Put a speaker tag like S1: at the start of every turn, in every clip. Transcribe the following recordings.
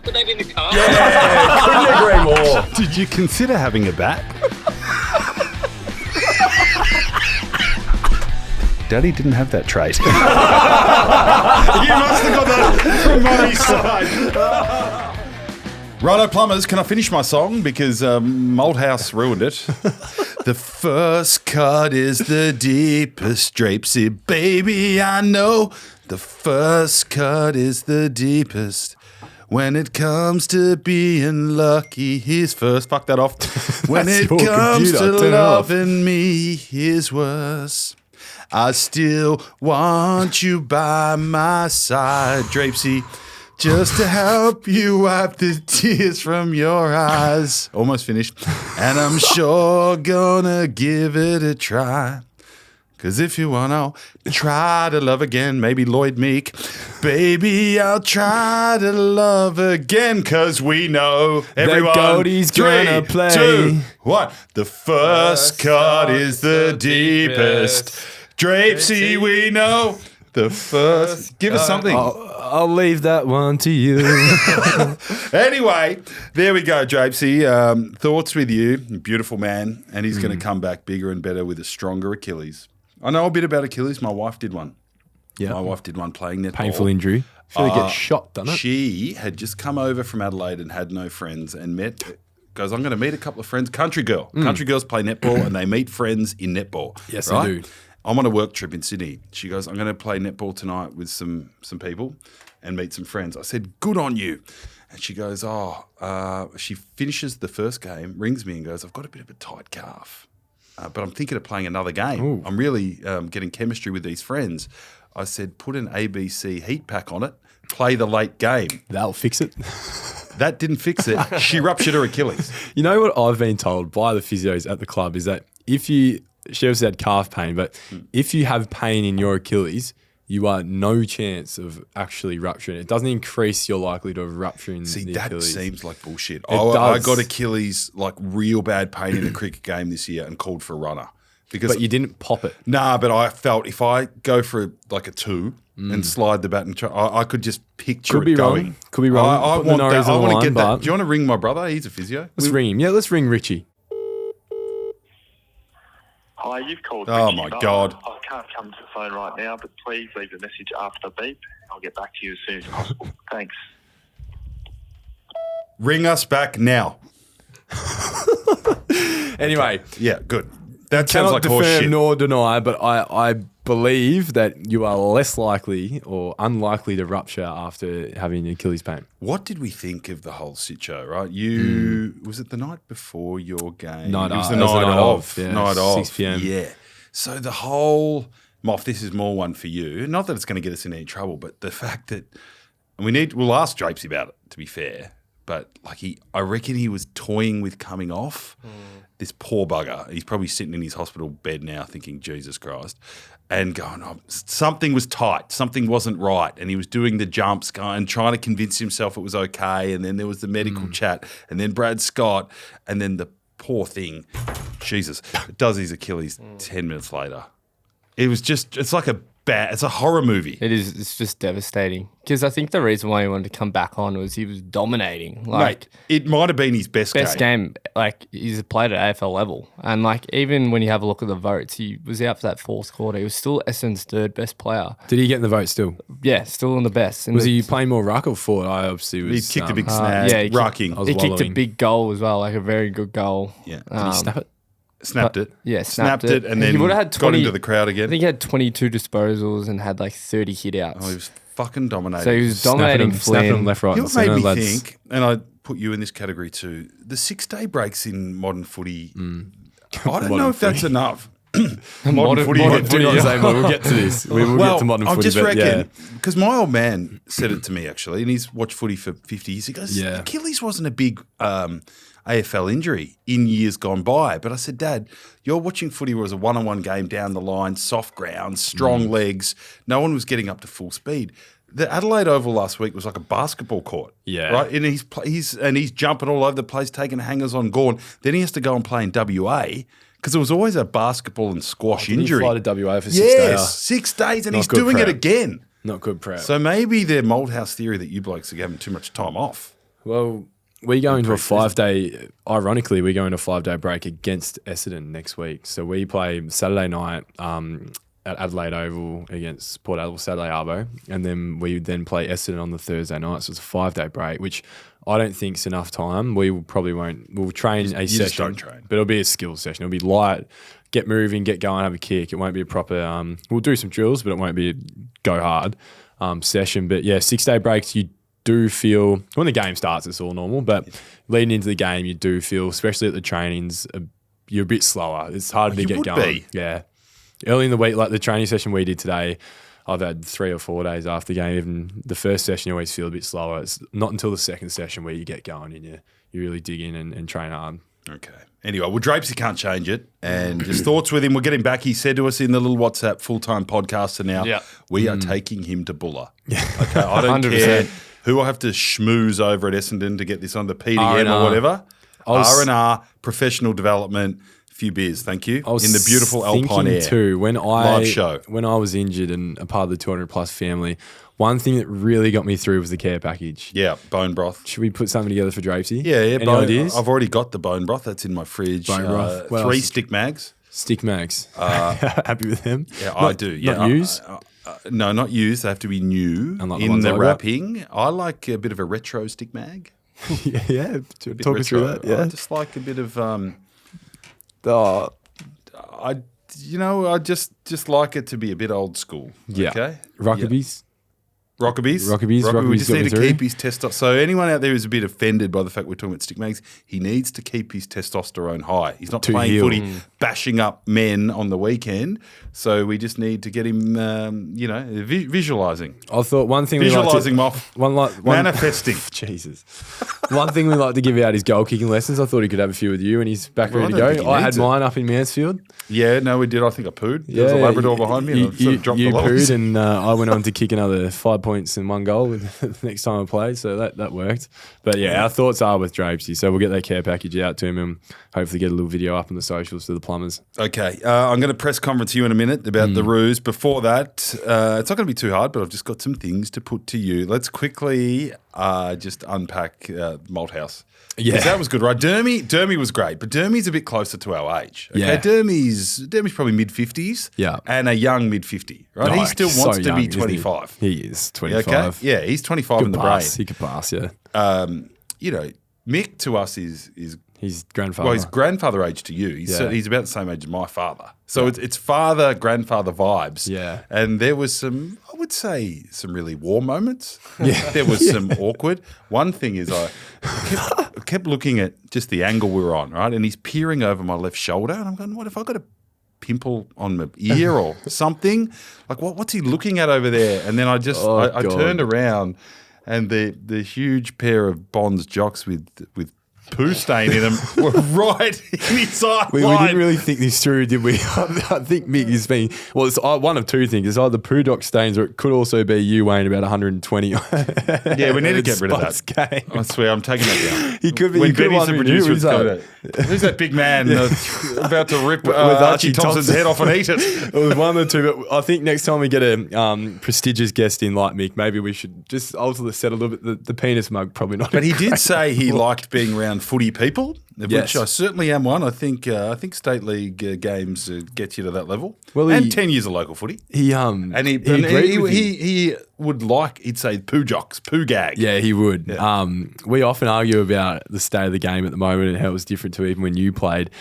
S1: Put that in the car.
S2: Yeah, couldn't agree more.
S3: Did you consider having a bat? Daddy didn't have that trait.
S2: You must have got that from Mummy's side. Righto, plumbers, can I finish my song? Because Malthouse ruined it. The first cut is the deepest, Drapesy, baby, I know. The first cut is the deepest. When it comes to being lucky, here's first. Fuck that off. When it comes to loving me, here's worse. I still want you by my side, Drapesy, just to help you wipe the tears from your eyes. Almost finished. And I'm sure gonna give it a try. Cause if you want, I'll try to love again. Maybe Lloyd Meek. Baby, I'll try to love again. Cause we know everyone.
S4: Goatee's gonna play.
S2: 2, 1. The first cut is the deepest. Drapesy, we know. The first. Give us something.
S4: I'll leave that one to you.
S2: Anyway, there we go, Drapesy. Thoughts with you. Beautiful man. And he's going to come back bigger and better with a stronger Achilles. I know a bit about Achilles. My wife did one.
S4: Yeah.
S2: My wife did one playing netball.
S4: Painful injury. I feel it gets shot, doesn't it?
S2: She had just come over from Adelaide and had no friends and goes, I'm going to meet a couple of friends. Country girl. Country girls play netball and they meet friends in netball.
S4: Yes,
S2: right?
S4: they do.
S2: I'm on a work trip in Sydney. She goes, I'm going to play netball tonight with some people and meet some friends. I said, good on you. And she goes, she finishes the first game, rings me and goes, I've got a bit of a tight calf, but I'm thinking of playing another game. Ooh. I'm really getting chemistry with these friends. I said, put an ABC heat pack on it, play the late game.
S4: That'll fix it.
S2: That didn't fix it. She ruptured her Achilles.
S4: You know what I've been told by the physios at the club is that she obviously had calf pain, but if you have pain in your Achilles, you are no chance of actually rupturing it. It doesn't increase your likelihood of rupturing the Achilles.
S2: That seems like bullshit.
S4: I
S2: got Achilles, like real bad pain in a cricket game this year and called for a runner.
S4: But you didn't pop it.
S2: Nah, but I felt if I go for like a 2 and slide the bat and I could just picture it going.
S4: Could be wrong.
S2: I want that. I want to get that. Do you want to ring my brother? He's a physio.
S4: Let's ring him. Yeah, let's ring Richie.
S5: Hi, you've called.
S2: Oh,
S5: Richie
S2: my
S5: Butler.
S2: God.
S5: I can't come to the phone right now, but please leave a message after the beep. I'll get back to you as soon as possible. Thanks.
S2: Ring us back now.
S4: Anyway.
S2: Yeah, good. That sounds like
S4: cannot
S2: horse
S4: confirm
S2: shit.
S4: nor deny, but I believe that you are less likely or unlikely to rupture after having Achilles pain.
S2: What did we think of the whole sit show, right? Was it the night before your game?
S4: Night
S2: it was
S4: of.
S2: the
S4: It was
S2: night
S4: the night
S2: of.
S4: of, yeah,
S2: Night of.
S4: 6 p.m.
S2: Yeah. So the whole, Moff, this is more one for you. Not that it's going to get us in any trouble, but the fact that, and we'll ask Drapes about it, to be fair, but like I reckon he was toying with coming off. This poor bugger. He's probably sitting in his hospital bed now thinking, Jesus Christ, and going, something was tight, something wasn't right, and he was doing the jumps and trying to convince himself it was okay, and then there was the medical chat, and then Brad Scott, and then the poor thing, Jesus, does his Achilles 10 minutes later. It was just, it's a horror movie.
S6: It is. It's just devastating. Because I think the reason why he wanted to come back on was he was dominating. Like,
S2: Mate, it might have been his best
S6: game. Like, he's played at AFL level. And, like, even when you have a look at the votes, he was out for that fourth quarter. He was still Essendon's third best player.
S4: Did he get in the vote still?
S6: Yeah, still in the best.
S4: Was he playing more ruck or forward? I obviously was.
S2: He kicked a big snag, rucking.
S6: He kicked a big goal as well, like a very good goal.
S2: Yeah.
S4: Did he snap it?
S2: Snapped it.
S6: Yeah,
S2: snapped it, and then
S6: he would have had 20,
S2: got into the crowd again.
S6: I think he had 22 disposals and had like 30 hit outs.
S2: Oh, he was fucking dominating.
S6: So he was dominating
S4: snapping them left, right,
S2: You know
S4: and
S2: what
S4: centre.
S2: made me think, and I put you in this category too, the 6-day breaks in modern footy, I don't know if that's enough. Modern footy.
S4: We'll get to this. We will get to modern footy.
S2: I just reckon, because my old man said it to me actually, and he's watched footy for 50 years. He goes, Achilles wasn't a big AFL injury in years gone by. But I said, Dad, you're watching footy where it was a one-on-one game down the line, soft ground, strong legs. No one was getting up to full speed. The Adelaide Oval last week was like a basketball court.
S4: Yeah.
S2: Right? And he's jumping all over the place, taking hangers on Gorn. Then he has to go and play in WA because it was always a basketball and squash injury.
S4: He fly to WA for 6 days.
S2: Yes, 6 days, and he's doing it again.
S4: Not good prep.
S2: So maybe their Malthouse theory that you blokes are having too much time off.
S4: Well, we go into a 5-day. Ironically, we go into a 5-day break against Essendon next week. So we play Saturday night at Adelaide Oval against Port Adelaide, Saturday Arvo, and then we play Essendon on the Thursday night. So it's a 5-day break, which I don't think is enough time. We'll train a session,
S2: just don't train.
S4: but it'll be a skills session. It'll be light, get moving, get going, have a kick. It won't be a proper. We'll do some drills, but it won't be a go hard session. But yeah, 6-day breaks. You do feel when the game starts, it's all normal, but leading into the game, you do feel, especially at the trainings, you're a bit slower. It's harder to get going. Yeah, early in the week, like the training session we did today, I've had 3 or 4 days after the game. Even the first session, you always feel a bit slower. It's not until the second session where you get going and you really dig in and train hard.
S2: Okay. Anyway, well, Drapes, he can't change it. And just thoughts with him. We'll get him back. He said to us in the little WhatsApp full-time podcaster now, we are taking him to Buller. Yeah. Okay, I don't 100%. Care who I have to schmooze over at Essendon to get this on the PDM or whatever. R&R, professional development, few beers, thank you. In the beautiful Alpine Air.
S4: Too,
S2: live show.
S4: When I was injured and a part of the 200-plus family, one thing that really got me through was the care package.
S2: Yeah, bone broth.
S4: Should we put something together for Drapesy?
S2: Yeah.
S4: Any ideas?
S2: I've already got the bone broth. That's in my fridge.
S4: Bone broth.
S2: 3 stick mags.
S4: Stick mags. Happy with them?
S2: Yeah, I do. Yeah,
S4: not used?
S2: No, not used. They have to be new in the wrapping. I like a bit of a retro stick mag.
S4: yeah. Talk us through that. Yeah.
S2: I just like a bit of. I just like it to be a bit old school.
S4: Yeah.
S2: Okay.
S4: Rockabilly's.
S2: Rockabilly's. We just need to keep his testosterone. So anyone out there who's a bit offended by the fact we're talking about stick mags, he needs to keep his testosterone high. He's not playing footy, bashing up men on the weekend. So we just need to get him, visualising.
S4: I thought one thing
S2: visualising manifesting.
S4: Jesus. One thing we like to give out is goal kicking lessons. I thought he could have a few with you, and he's back ready to go. I had mine up in Mansfield.
S2: Yeah, no, we did. I think I pooed. There was a Labrador behind me, and I sort of dropped the logs.
S4: Pooed, and I went on to kick another 5 points and 1 goal the next time I played, so that worked. But yeah, our thoughts are with Drapesy, so we'll get that care package out to him and hopefully get a little video up on the socials for the Plumbers.
S2: Okay, I'm going to press conference you in a minute about the Roos. Before that, it's not going to be too hard, but I've just got some things to put to you. Let's quickly just unpack Malthouse. Yeah, that was good, right? Dermy was great, but Dermy's a bit closer to our age. Okay? Yeah, Dermy's probably mid-50s.
S4: Yeah,
S2: and a young mid-50, right? He still wants to be 25.
S4: He is 25.
S2: Okay? Yeah, he's 25 in the brain.
S4: He could pass. Yeah.
S2: Mick to us is
S4: his grandfather.
S2: Well, he's grandfather age to you. He's about the same age as my father. So it's father grandfather vibes.
S4: Yeah,
S2: and there was some, I would say, some really warm moments. Yeah, there was some awkward. One thing is I kept looking at just the angle we were on, right? And he's peering over my left shoulder, and I'm going, "What if I got a pimple on my ear or something? Like what's he looking at over there?" And then I turned around, and the huge pair of Bonds jocks with poo stain in them were right in his eye.
S4: We didn't really think this through, did we? I think Mick is being, it's one of two things. It's either poo doc stains or it could also be you weighing about 120.
S2: Yeah, we need to get rid of that.
S4: Game.
S2: I swear, I'm taking that down.
S4: He could be.
S2: When Benny's the producer, who's that big man about to rip Archie Thompson's head off and eat it?
S4: It was one of the two, but I think next time we get a prestigious guest in like Mick, maybe we should just ultimately set a little bit, the penis mug probably not.
S2: But he did say he liked being around footy people, which I certainly am one. I think state league games get you to that level. Well, and 10 years of local footy. He would like, he'd say poo jocks, poo gag.
S4: Yeah, he would. Yeah. We often argue about the state of the game at the moment and how it was different to even when you played.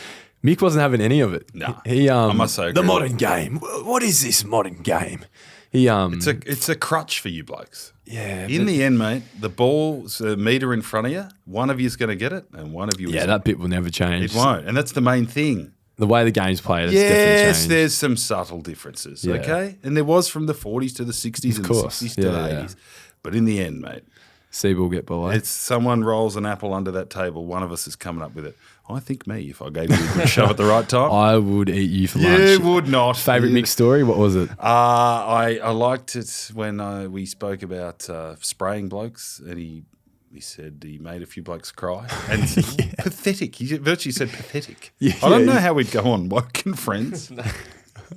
S4: Mick wasn't having any of it.
S2: No,
S4: I
S2: must say
S4: the modern game. What is this modern game?
S2: It's a crutch for you blokes.
S4: Yeah.
S2: In the end, mate, the ball's a metre in front of you. One of you's going to get it, and one of you isn't.
S4: That bit will never change.
S2: It won't, and that's the main thing.
S4: The way the game's played, it's definitely changed.
S2: There's some subtle differences, okay? And there was from the 40s to the 60s and the 60s to the 80s. But in the end, mate,
S4: Seaball get by.
S2: It's someone rolls an apple under that table. One of us is coming up with it. I think me, if I gave you a good shove at the right time.
S4: I would eat you for lunch.
S2: You would not.
S4: Favourite Mick story? What was it?
S2: I liked it when we spoke about spraying blokes, and he said he made a few blokes cry. And pathetic. He virtually said pathetic. I don't know how we'd go on Woke and Friends.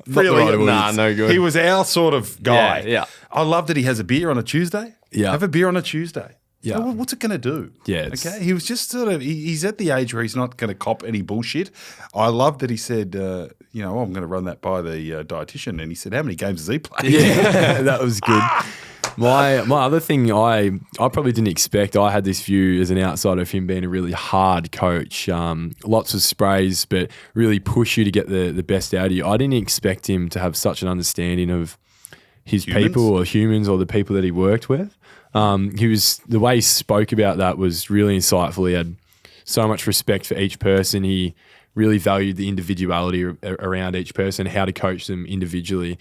S2: Really?
S4: No good.
S2: He was our sort of guy.
S4: Yeah.
S2: I love that he has a beer on a Tuesday.
S4: Yeah.
S2: Have a beer on a Tuesday.
S4: Yeah.
S2: Well, what's it going to do?
S4: Yeah, it's-
S2: Okay. He was just sort of, he's at the age where he's not going to cop any bullshit. I love that he said, I'm going to run that by the dietitian. And he said, how many games has he played?
S4: Yeah, that was good. My other thing, I probably didn't expect. I had this view as an outsider of him being a really hard coach. Lots of sprays, but really push you to get the best out of you. I didn't expect him to have such an understanding of his people or humans or the people that he worked with. The way he spoke about that was really insightful. He had so much respect for each person. He really valued the individuality around each person, how to coach them individually,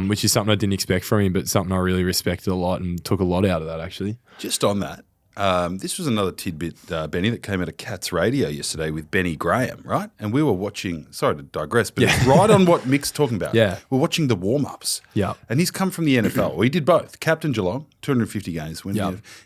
S4: which is something I didn't expect from him, but something I really respected a lot and took a lot out of that, actually.
S2: Just on that, this was another tidbit, Benny, that came out of Cats Radio yesterday with Benny Graham, right? And we were watching, sorry to digress, but it's right on what Mick's talking about.
S4: Yeah.
S2: We're watching the warm-ups.
S4: Yeah.
S2: And he's come from the NFL. He did both. Captain Geelong, 250 games.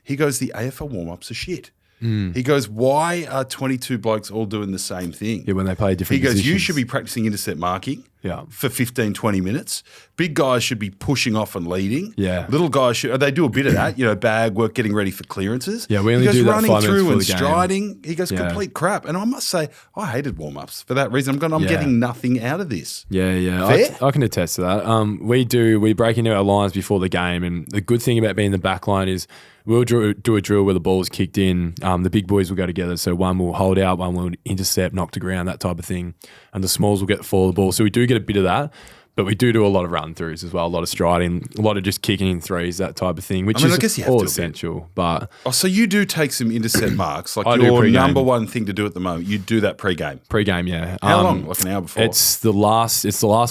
S2: He goes, the AFL warm-ups are shit. He goes, why are 22 blokes all doing the same thing?
S4: Yeah, when they play different
S2: He goes, you
S4: positions.
S2: should be practicing intercept marking
S4: Yeah.
S2: for 15, 20 minutes. Big guys should be pushing off and leading.
S4: Yeah.
S2: Little guys they do a bit of that, bag work, getting ready for clearances.
S4: Yeah, we only
S2: he goes
S4: do that
S2: running
S4: 5 minutes
S2: through
S4: before
S2: and
S4: the game.
S2: striding. He goes,
S4: Yeah.
S2: complete crap. And I must say, I hated warm-ups for that reason. I'm getting nothing out of this.
S4: Yeah.
S2: Fair?
S4: I can attest to that. We break into our lines before the game, and the good thing about being the back line is we'll do a drill where the ball's kicked in. The big boys will go together. So one will hold out, one will intercept, knock to ground, that type of thing. And the smalls will get the fall of the ball. So we do get a bit of that. But we do a lot of run-throughs as well, a lot of striding, a lot of just kicking in threes, that type of thing, which
S2: I
S4: is
S2: guess you have
S4: all
S2: to a bit.
S4: essential. But
S2: Oh, so you do take some intercept marks, like
S4: I do
S2: your
S4: pre-game.
S2: number one thing to do at the moment. You do that pre-game.
S4: pre-game, yeah.
S2: How long? Like an hour before?
S4: It's the last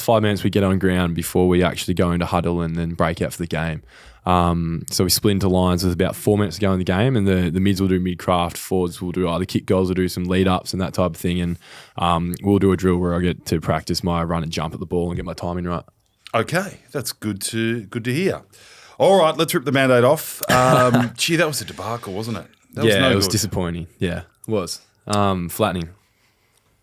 S4: 5 minutes we get on ground before we actually go into huddle and then break out for the game. So we split into lines with about 4 minutes to go in the game, and the mids will do mid-craft, forwards will do either kick goals or do some lead-ups and that type of thing. And we'll do a drill where I get to practice my run and jump at the ball and get my timing right.
S2: Okay, that's good to hear. All right, let's rip the Mandate off. Gee, that was a debacle, wasn't it? That was no
S4: it was
S2: good.
S4: disappointing. Yeah, it was. Flattening.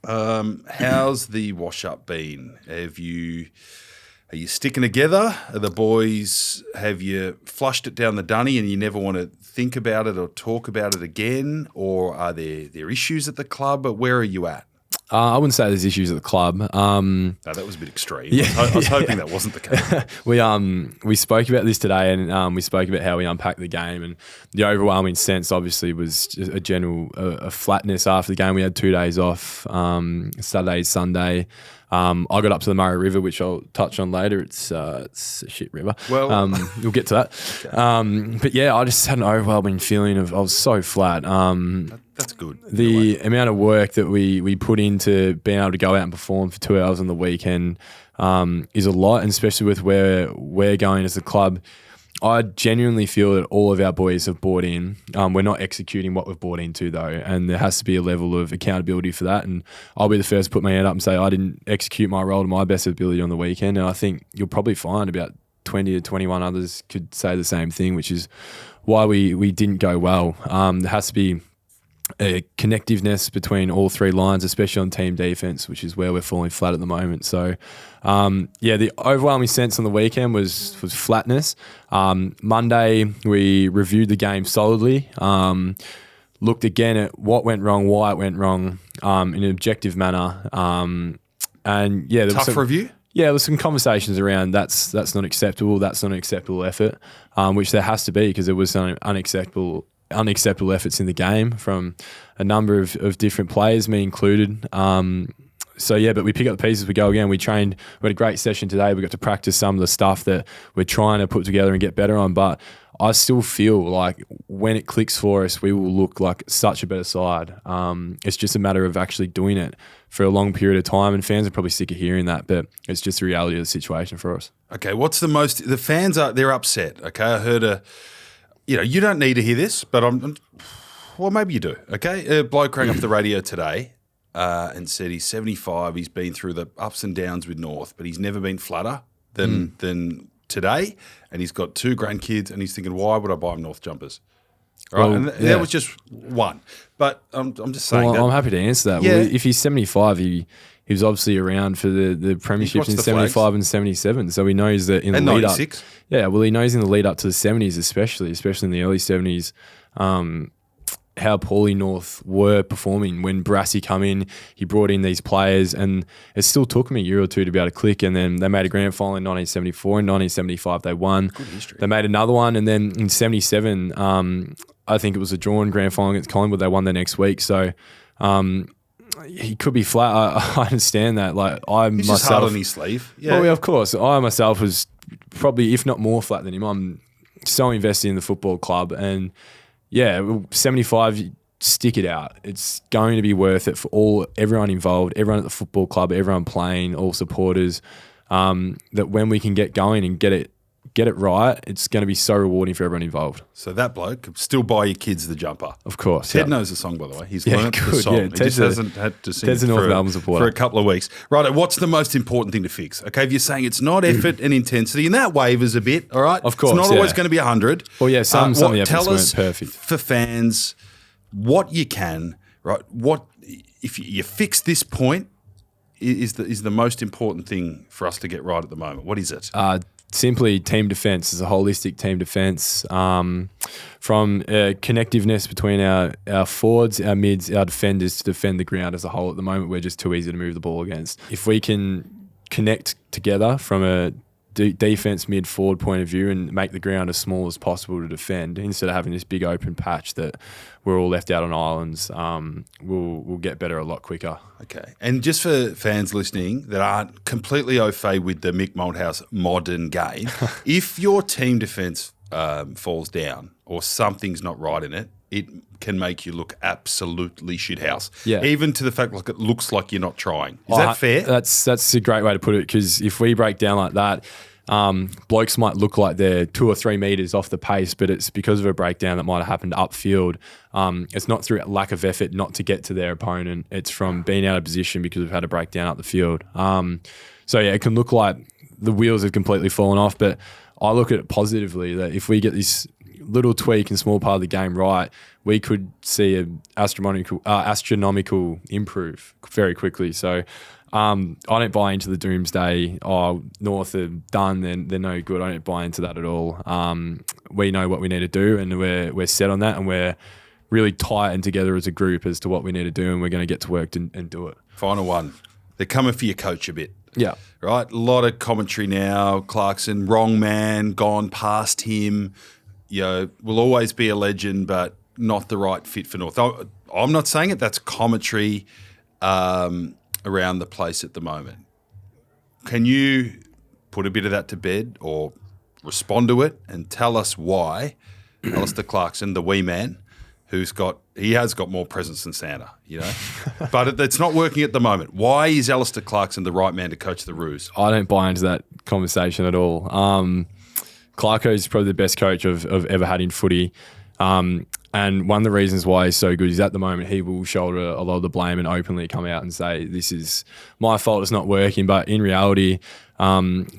S2: How's the wash-up been? Are you sticking together? Are the boys, have you flushed it down the dunny and you never want to think about it or talk about it again? Or are there issues at the club? But where are you at?
S4: I wouldn't say there's issues at the club.
S2: No, that was a bit extreme.
S4: Yeah,
S2: I was hoping that wasn't the case.
S4: We spoke about this today, and we spoke about how we unpacked the game, and the overwhelming sense obviously was just a general a flatness after the game. We had 2 days off, Saturday, Sunday. I got up to the Murray River, which I'll touch on later. It's a shit river.
S2: Well,
S4: we'll get to that. Okay. But yeah, I just had an overwhelming feeling of I was so flat.
S2: that's good.
S4: The amount of work that we put into being able to go out and perform for 2 hours on the weekend is a lot, and especially with where we're going as a club. I genuinely feel that all of our boys have bought in. We're not executing what we've bought into, though, and there has to be a level of accountability for that. And I'll be the first to put my hand up and say I didn't execute my role to my best ability on the weekend. And I think you'll probably find about 20 to 21 others could say the same thing, which is why we didn't go well. There has to be a connectiveness between all three lines, especially on team defense, which is where we're falling flat at the moment. So, the overwhelming sense on the weekend was flatness. Monday, we reviewed the game solidly, looked again at what went wrong, why it went wrong, in an objective manner. There was
S2: Tough review?
S4: Yeah, there was some conversations around that's not acceptable, that's not an acceptable effort, which there has to be because there was some unacceptable efforts in the game from a number of different players, me included. But we pick up the pieces, we go again. We had a great session today. We got to practice some of the stuff that we're trying to put together and get better on. But I still feel like when it clicks for us, we will look like such a better side. It's just a matter of actually doing it for a long period of time. And fans are probably sick of hearing that, but it's just the reality of the situation for us.
S2: Okay, the fans they're upset. Okay, I heard you don't need to hear this, but well, maybe you do. Okay, a bloke rang up the radio today and said he's 75. He's been through the ups and downs with North, but he's never been flatter than today. And he's got 2 grandkids, and he's thinking, why would I buy him North jumpers? Right,
S4: Well,
S2: and that was just one. But I'm just saying.
S4: Well, I'm happy to answer that.
S2: Yeah.
S4: Well, if he's 75, he he was obviously around for the premierships
S2: watched
S4: in
S2: the
S4: 75
S2: flags.
S4: and 77. So he knows that in
S2: And
S4: the lead
S2: 96.
S4: up. Yeah, well, he knows in the lead up to the 70s, especially in the early 70s, how poorly North were performing. When Brassy come in, he brought in these players, and it still took him a year or two to be able to click. And then they made a grand final in 1974. In 1975, they won. Good history. They made another one, and then in 77, I think it was a drawn grand final against Collingwood. They won the next week. So he could be flat. I understand that. Like
S2: He's just hard on his sleeve. Yeah.
S4: Well, yeah, of course. I myself was probably, if not more flat than him. I'm so invested in the football club, and yeah, 75, stick it out. It's going to be worth it for everyone involved, everyone at the football club, everyone playing, all supporters. That when we can get going and get it right, it's going to be so rewarding for everyone involved.
S2: So that bloke could still buy your kids the jumper.
S4: Of course.
S2: Ted knows the song, by the way. He's learnt the
S4: good,
S2: song.
S4: yeah.
S2: He just hasn't had to sing
S4: Ted's
S2: it
S4: a North Melbourne supporter.
S2: for a couple of weeks. Right, what's the most important thing to fix? Okay, if you're saying it's not effort and intensity, and that wavers a bit, all right?
S4: Of course,
S2: It's not always
S4: yeah.
S2: going to be 100.
S4: Well, yeah, some of the efforts
S2: tell
S4: weren't
S2: us
S4: perfect.
S2: for fans what you can, right? What if you fix this point is the most important thing for us to get right at the moment? What is it?
S4: Simply team defence is a holistic team defence from connectiveness between our forwards, our mids, our defenders to defend the ground as a whole. At the moment, we're just too easy to move the ball against. If we can connect together from a defence mid forward point of view and make the ground as small as possible to defend, instead of having this big open patch that we're all left out on islands, we'll get better a lot quicker.
S2: Okay. And just for fans listening that aren't completely au fait with the Mick Malthouse modern game, if your team defence falls down or something's not right in it, it can make you look absolutely shithouse.
S4: Yeah.
S2: Even to the fact like it looks like you're not trying. Is that fair?
S4: That's a great way to put it, because if we break down like that, blokes might look like they're 2 or 3 meters off the pace, but it's because of a breakdown that might have happened upfield. It's not through lack of effort not to get to their opponent. It's from being out of position because we've had a breakdown up the field. So yeah, it can look like the wheels have completely fallen off, but I look at it positively, that if we get this little tweak and small part of the game right, we could see an astronomical improve very quickly. So I don't buy into the doomsday, North are done, they're no good. I don't buy into that at all. We know what we need to do, and we're set on that, and we're really tight and together as a group as to what we need to do, and we're going to get to work and do it.
S2: Final one. They're coming for your coach a bit.
S4: Yeah.
S2: Right? A lot of commentary now. Clarkson, wrong man, gone past him. Will always be a legend, but not the right fit for North. I'm not saying it. That's commentary around the place at the moment. Can you put a bit of that to bed or respond to it and tell us why Alistair Clarkson, the wee man, he has got more presence than Santa, but it's not working at the moment. Why is Alistair Clarkson the right man to coach the Roos?
S4: I don't buy into that conversation at all. Clarko is probably the best coach I've ever had in footy. And one of the reasons why he's so good is at the moment he will shoulder a lot of the blame and openly come out and say, this is my fault, it's not working. But in reality,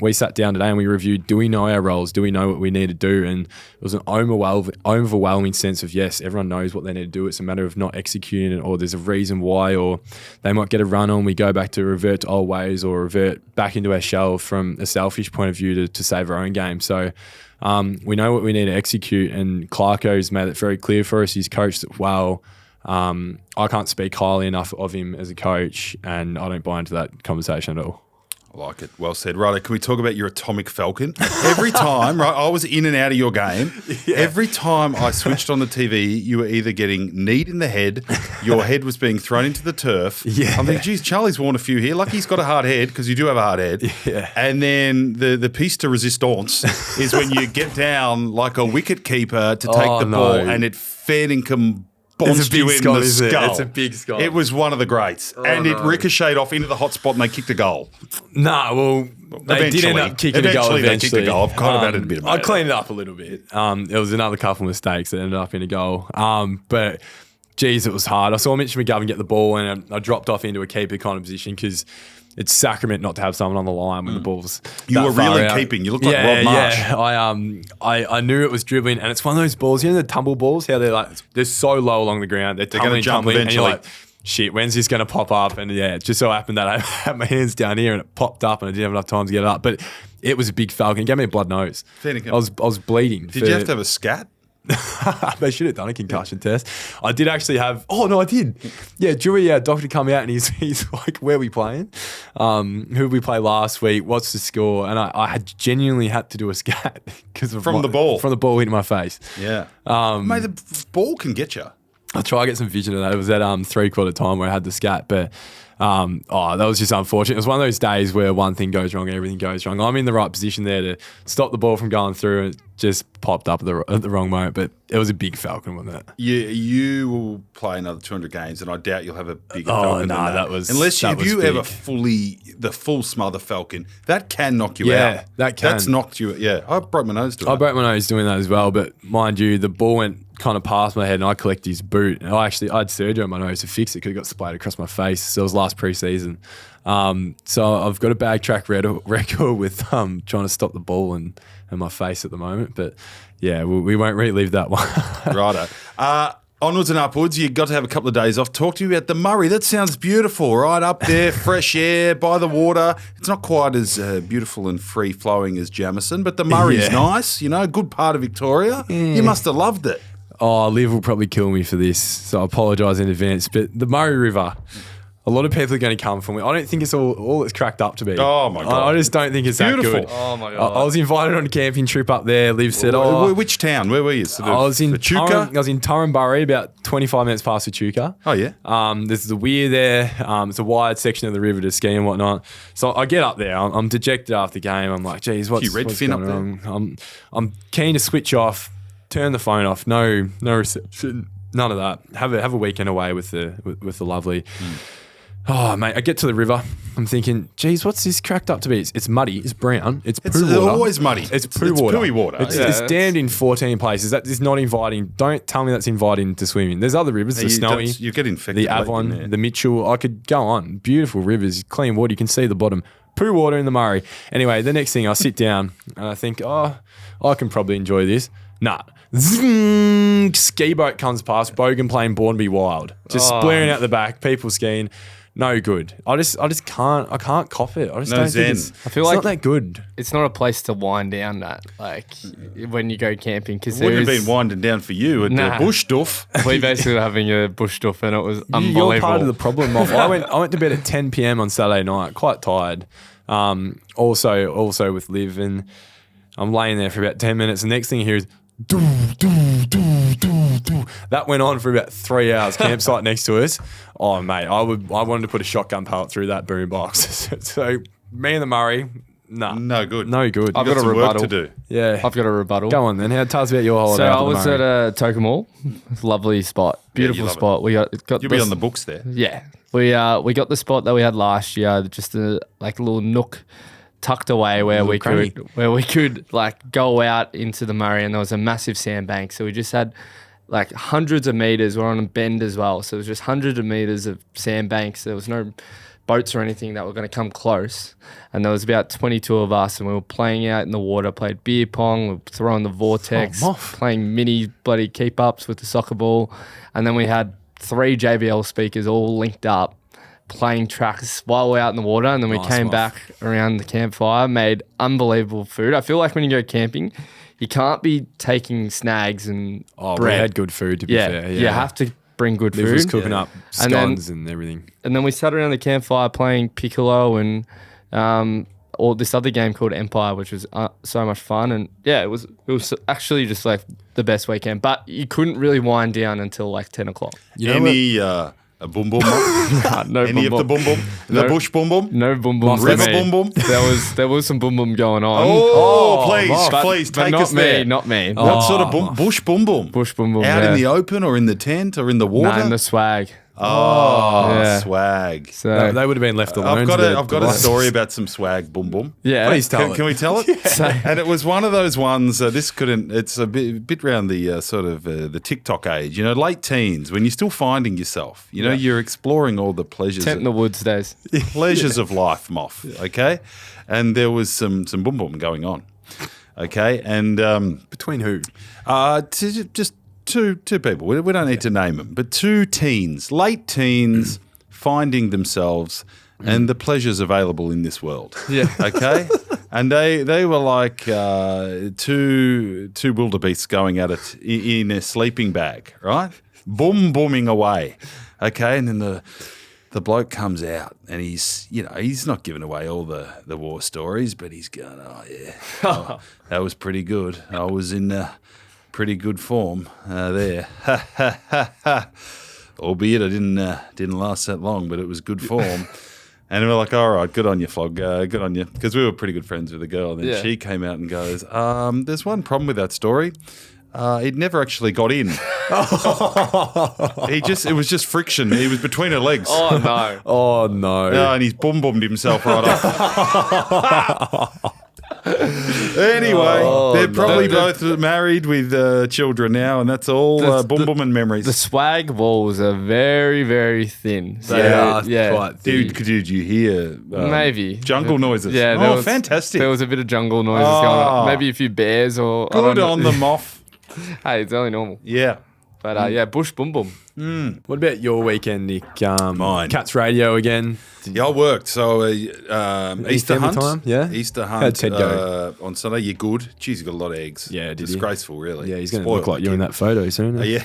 S4: we sat down today and we reviewed, do we know our roles? Do we know what we need to do? And it was an overwhelming sense of, yes, everyone knows what they need to do. It's a matter of not executing it, or there's a reason why, or they might get a run on. We go back to revert to old ways or revert back into our shell from a selfish point of view to save our own game. So we know what we need to execute, and Clarko's made it very clear for us. He's coached it well. I can't speak highly enough of him as a coach, and I don't buy into that conversation at all.
S2: I like it. Well said. Right, can we talk about your atomic falcon? Every time, right, I was in and out of your game. Yeah. Every time I switched on the TV, you were either getting kneed in the head, your head was being thrown into the turf.
S4: Yeah.
S2: I'm thinking, geez, Charlie's worn a few here. Lucky he's got a hard head, because you do have a hard head.
S4: Yeah.
S2: And then the piece de resistance is when you get down like a wicket keeper to take the ball, and it fair income bonced you in the skull.
S4: It's a big skull.
S2: It was one of the greats. It ricocheted off into the hot spot and they kicked a goal.
S4: Well, they did end up kicking a goal eventually.
S2: They kicked a goal. I've kind of added a bit of
S4: I cleaned it up a little bit. There was another couple of mistakes that ended up in a goal. But, geez, it was hard. I saw Mitch McGovern get the ball and I dropped off into a keeper kind of position, because it's sacrament not to have someone on the line when the ball's
S2: You were really keeping. You looked like Rob Marsh.
S4: Yeah, I knew it was dribbling, and it's one of those balls, the tumble balls, how they're so low along the ground, they're
S2: going to jump
S4: tumbling,
S2: eventually.
S4: and you're like, shit, when's this going to pop up? And yeah, it just so happened that I had my hands down here and it popped up and I didn't have enough time to get it up. But it was a big falcon. It gave me a blood nose. I was bleeding.
S2: Did you have to have a scat?
S4: They should have done a concussion test. I did actually have. Oh no, I did. Yeah, jury doctor come out and he's like, "Where are we playing? Who did we play last week? What's the score?" And I had genuinely had to do a scat because of
S2: From the ball
S4: hitting my face.
S2: Yeah, mate, the ball can get you.
S4: I'll try to get some vision of that. It was at 3/4 time where I had the scat, but that was just unfortunate. It was one of those days where one thing goes wrong and everything goes wrong. I'm in the right position there to stop the ball from going through, and it just popped up at the wrong moment. But it was a big falcon, wasn't it?
S2: You will play another 200 games, and I doubt you'll have a bigger falcon.
S4: No,
S2: than that
S4: was
S2: unless
S4: that
S2: if
S4: was
S2: you
S4: big.
S2: ever the full smother falcon, that can knock you out.
S4: Yeah, that can.
S2: That's knocked you. Yeah, I broke my nose doing
S4: I
S2: it.
S4: broke my nose doing that as well, but mind you, the ball went kind of past my head and I collected his boot. And I had surgery on my nose to fix it because it got splayed across my face. So it was last pre-season. So I've got a bag track record with trying to stop the ball and my face at the moment. But yeah, we won't relive that one.
S2: Righto. Onwards and upwards, you've got to have a couple of days off. Talk to me about the Murray. That sounds beautiful, right? Up there, fresh air, by the water. It's not quite as beautiful and free-flowing as Jamison, but the Murray's nice, a good part of Victoria. You must have loved it.
S4: Oh, Liv will probably kill me for this, so I apologise in advance. But the Murray River, a lot of people are going to come from it. I don't think it's all it's cracked up to be.
S2: Oh, my God.
S4: I just don't think it's
S2: Beautiful.
S4: that good.
S6: Oh, my God.
S4: I was invited on a camping trip up there. Liv said,
S2: Which town? Where were you?
S4: I was in
S2: Echuca?
S4: I was in Turrenburry, about 25 minutes past Echuca.
S2: Oh, yeah?
S4: There's the weir there. It's a wide section of the river to ski and whatnot. So I get up there. I'm dejected after the game. I'm like, geez, what's
S2: redfin
S4: going
S2: up there?
S4: wrong? I'm keen to switch off, turn the phone off. No reception, none of that. Have a weekend away with the lovely. Oh, mate, I get to the river. I'm thinking, geez, what's this cracked up to be? It's muddy. It's brown. It's poo water.
S2: Always muddy.
S4: It's poo water.
S2: Pooey water.
S4: It's damned in 14 places. That is not inviting. Don't tell me that's inviting to swim in. There's other rivers, the Snowy,
S2: You get infected.
S4: the Avon, the Mitchell. I could go on. Beautiful rivers, clean water. You can see the bottom. Poo water in the Murray. Anyway, the next thing I sit down and I think, I can probably enjoy this. Nah. Zing, ski boat comes past, Bogan playing Born Be Wild. Just blaring out the back, people skiing. No good. I just can't. I can't cop it. I just don't think it's.
S6: I feel
S4: it's
S6: like
S4: not that good.
S6: It's not a place to wind down at, like when you go camping, because
S2: Wouldn't have been winding down for you at the bush stuff.
S6: We basically were having a bush stuff and it was unbelievable.
S4: You're part of the problem. Moff. I went to bed at 10 p.m. on Saturday night, quite tired. Also with Liv, and I'm laying there for about 10 minutes. The next thing you hear is doo, doo, doo, doo, doo. That went on for about 3 hours. Campsite next to us. Oh mate, I wanted to put a shotgun pellet through that boom box. So me and the Murray,
S2: no good.
S4: No good.
S6: I've got a
S2: some
S6: rebuttal
S2: work to do.
S4: Yeah,
S6: I've got a rebuttal.
S4: Go on then. Tell us about your holiday.
S6: So
S4: up
S6: I
S4: the
S6: was
S4: Murray.
S6: at Tokemall. Lovely spot. Beautiful
S2: love
S6: spot. We got
S2: You'll be on the books there.
S6: Yeah. We got the spot that we had last year, just a little nook tucked away where we could like go out into the Murray, and there was a massive sandbank. So we just had like hundreds of meters. We're on a bend as well. So it was just hundreds of meters of sandbanks. There was no boats or anything that were going to come close. And there was about 22 of us, and we were playing out in the water, played beer pong, we were throwing the vortex, playing mini bloody keep-ups with the soccer ball. And then we had 3 JBL speakers all linked up, playing tracks while we're out in the water. And then we came back around the campfire, made unbelievable food. I feel like when you go camping, you can't be taking snags and bread.
S4: We had good food, to be fair. Yeah.
S6: You have to bring good
S4: Liv
S6: food.
S4: was cooking up scones and everything.
S6: And then we sat around the campfire playing Piccolo and or this other game called Empire, which was so much fun. And yeah, it was actually just like the best weekend. But you couldn't really wind down until like 10 o'clock.
S2: Any a boom boom?
S6: No
S2: Any
S6: boom
S2: of the boom boom? The bush boom boom?
S6: No boom boom.
S2: River boom boom?
S6: There was some boom boom going on.
S2: Please
S6: but
S2: take
S6: not
S2: us
S6: me,
S2: there.
S6: not me.
S2: What sort of bush boom boom?
S6: Bush boom boom.
S2: Out in the open or in the tent or in the water?
S6: in the swag.
S2: Oh, swag.
S6: So
S4: They would have been left alone.
S2: I've got a story about some swag boom boom.
S6: yeah,
S4: Please tell it.
S2: Can we tell it? And it was one of those ones. It's a bit around the sort of the TikTok age. Late teens when you're still finding yourself. You're exploring all the pleasures.
S6: tent in the woods days.
S2: Pleasures of life, Moff. Okay, and there was some boom boom going on. Okay, and
S4: Between who?
S2: just two people. We don't need to name them, but two teens, late teens, finding themselves and the pleasures available in this world.
S6: Yeah.
S2: Okay. And they were like two wildebeests going at it in a sleeping bag, right? Booming away. Okay. And then the bloke comes out and he's not giving away all the war stories, but he's going, oh, yeah, that was pretty good. I was in pretty good form there. Albeit I didn't last that long, but it was good form. And we're like, all right, good on you, Flog, good on you. Because we were pretty good friends with the girl. And then she came out and goes, there's one problem with that story. It never actually got in. It was just friction. He was between her legs.
S6: Oh, no.
S4: Oh, no.
S2: And he's boom-boomed himself right off. Anyway, they're probably both married with children now, and that's all boom and memories.
S6: The swag walls are very, very thin. So,
S4: They are quite thin.
S2: Did you hear
S6: maybe
S2: jungle noises?
S6: Yeah,
S2: fantastic.
S6: There was a bit of jungle noises going on. Maybe a few bears or
S2: Good on the moth.
S6: Hey, it's only normal.
S2: Yeah.
S6: But bush boom boom.
S4: What about your weekend, Nick?
S2: Mine.
S4: Cats radio again.
S2: Yeah, I worked. So Easter
S4: family
S2: hunt.
S4: time? Yeah?
S2: Easter hunt.
S4: How'd Ted go?
S2: On Sunday, you're good. Geez, you got a lot of eggs.
S4: Yeah, did he?
S2: Disgraceful, really.
S4: Yeah, he's going to
S2: Spoiled
S4: look like
S2: the
S4: you in
S2: kid.
S4: that photo soon.
S2: Yeah.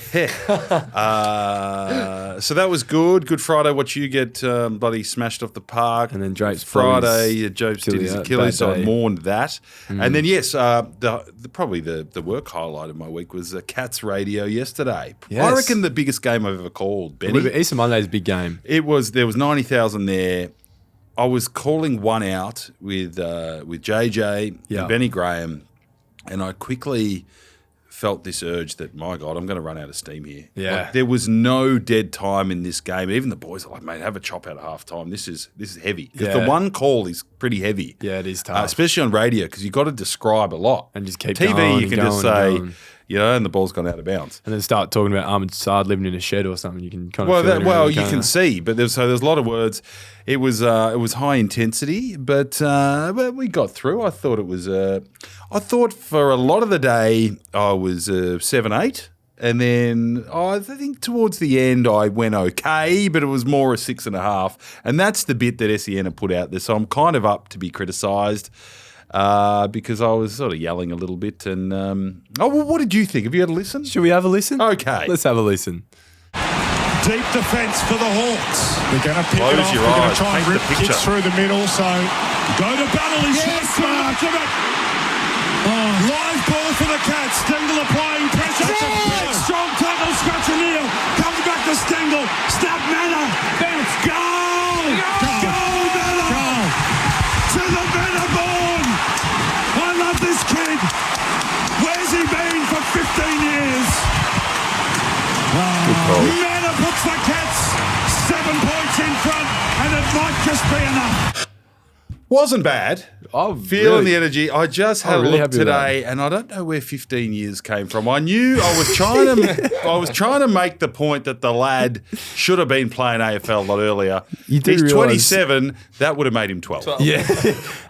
S2: So that was good. Good Friday. Watch you get bloody smashed off the park.
S4: And then Drapes
S2: Friday. Drapes did his Achilles, so I
S4: day.
S2: mourned that. And then yes, probably the work highlight of my week was Cats radio yesterday. I
S4: Yes.
S2: reckon the biggest game I've ever called. Benny.
S4: Easter Monday's a big game.
S2: There was 90,000 there. I was calling one out with JJ
S4: Yeah.
S2: and Benny Graham, and I quickly felt this urge that, my God, I'm going to run out of steam here.
S4: Yeah.
S2: Like, there was no dead time in this game. Even the boys are like, mate, have a chop out at half time. This is heavy. Because the
S4: Yeah.
S2: one call is pretty heavy.
S4: Yeah, it is tough.
S2: Especially on radio, because you've got to describe a lot.
S4: And just keep
S2: TV,
S4: going
S2: you
S4: and
S2: can just
S4: going and
S2: say,
S4: going.
S2: and the ball's gone out of bounds.
S4: And then start talking about Ahmed Saad living in a shed or something. You can kind of feel it
S2: Well,
S4: in
S2: you can see, but there's a lot of words. It was high intensity, but we got through. I thought it was. I thought for a lot of the day I was 7-8, and then I think towards the end I went okay, but it was more a 6.5, and that's the bit that SEN put out there. So I'm kind of up to be criticised. Because I was sort of yelling a little bit. And what did you think? Have you had a listen?
S4: Should we have a listen?
S2: Okay.
S4: Let's have a listen.
S1: Deep defence for the Hawks. They're going to pick
S2: Close
S1: it off.
S2: your
S1: They're going
S2: eyes.
S1: to try and
S2: Paint
S1: rip
S2: the picture.
S1: kicks through the middle. So go to battle. He shoots mark. Live ball for the Cats. Stengel applying pressure. Big strong tackle. Scratch and Neal. Comes back to Stengel. Snap Manor. Bounce. Goal. Goal. Manor. To the Manor born. I love this kid. Where's he been for 15 years? Manor puts the Cats 7 points in front, and it might just be enough.
S2: Wasn't bad.
S4: Oh,
S2: Feeling
S4: really?
S2: the energy. I just had a
S4: really
S2: look
S4: happy with
S2: today, and I don't know where 15 years came from. I knew I was trying to make the point that the lad should have been playing AFL a lot earlier.
S4: You do
S2: He's
S4: realise-
S2: 27. That would have made him 12.
S4: Yeah.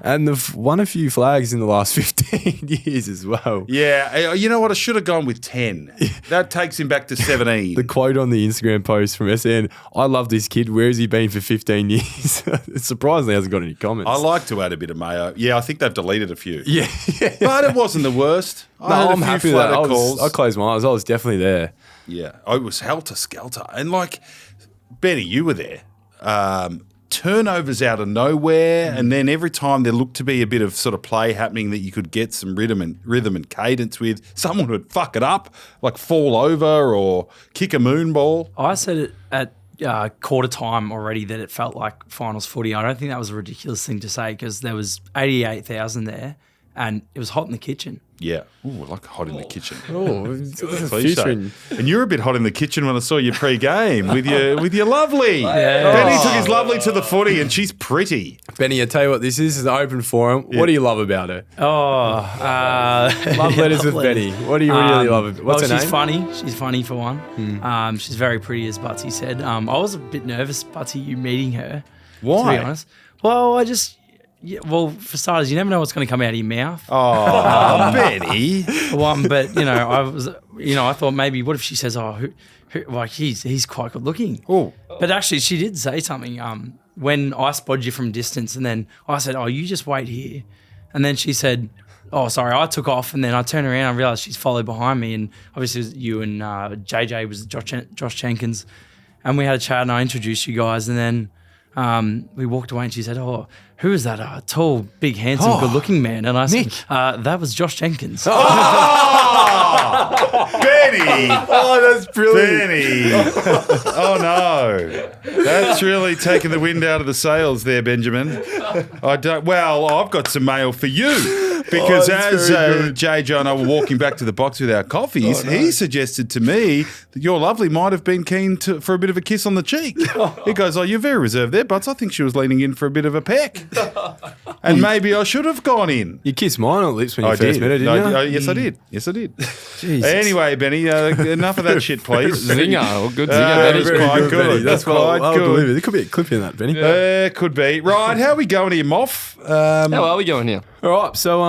S4: And they've won a few flags in the last 15 years as well.
S2: Yeah. You know what? I should have gone with 10. That takes him back to 17.
S4: The quote on the Instagram post from SN, I love this kid. Where has he been for 15 years? It surprisingly hasn't got any comments.
S2: I like to add a bit of mayo. Yeah, I think they've deleted a few.
S4: Yeah.
S2: But it wasn't the worst. I had
S4: I'm
S2: a few
S4: happy with that.
S2: flatter calls.
S4: I closed my eyes. I was definitely there.
S2: Yeah, I was helter-skelter. And like, Benny, you were there. Turnovers out of nowhere, and then every time there looked to be a bit of sort of play happening that you could get some rhythm and cadence with, someone would fuck it up, like fall over or kick a moon ball.
S7: I said it at quarter time already that it felt like finals footy. I don't think that was a ridiculous thing to say because there was 88,000 there and it was hot in the kitchen.
S2: Yeah. Ooh, like hot in the kitchen.
S4: Oh,
S2: Cliche. And you're a bit hot in the kitchen when I saw you pre-game with your lovely.
S7: Yeah.
S2: Benny took his lovely to the footy, and she's pretty.
S4: Benny, I tell you what, this is an open forum. What do you love about her?
S7: Love
S4: letters with Benny. What do you really love about her? What's her
S7: she's
S4: name?
S7: funny. She's funny for one. She's very pretty, as Butsy said. I was a bit nervous, Butsy, you meeting her.
S2: Why?
S7: To be honest. Well, for starters, you never know what's going to come out of your mouth.
S2: Oh, Benny.
S7: But I was, I thought maybe what if she says, "Oh, who like he's quite good looking."
S2: Oh.
S7: But actually, she did say something. When I spotted you from distance, and then I said, "Oh, you just wait here," and then she said, "Oh, sorry," I took off, and then I turned around and realised she's followed behind me, and obviously it was you and JJ was Josh Jenkins, and we had a chat, and I introduced you guys, and then we walked away, and she said, "Oh, who is that tall, big, handsome, good-looking man?" And I said, "That was Josh Jenkins."
S2: Benny!
S4: Oh, that's brilliant.
S2: Benny! Oh, no. That's really taken the wind out of the sails there, Benjamin. I've got some mail for you. Because as JJ and I were walking back to the box with our coffees, he suggested to me that your lovely might have been keen for a bit of a kiss on the cheek. He goes, "Oh, you're very reserved there, Butts. I think she was leaning in for a bit of a peck. And maybe I should have gone in."
S4: You kissed mine on the lips when you first met her, didn't you?
S2: Yes, I did. Yes, I did.
S4: Jesus.
S2: Anyway, Benny, enough of that shit, please.
S6: Zinger. Oh, good zinger,
S2: That
S6: Benny.
S2: was quite good.
S4: That's
S2: quite
S4: I'll
S2: good.
S4: believe it. There could be a clip in that, Benny.
S2: Could be. Right, how are we going here, Moff?
S6: How are we going here?
S4: All right, so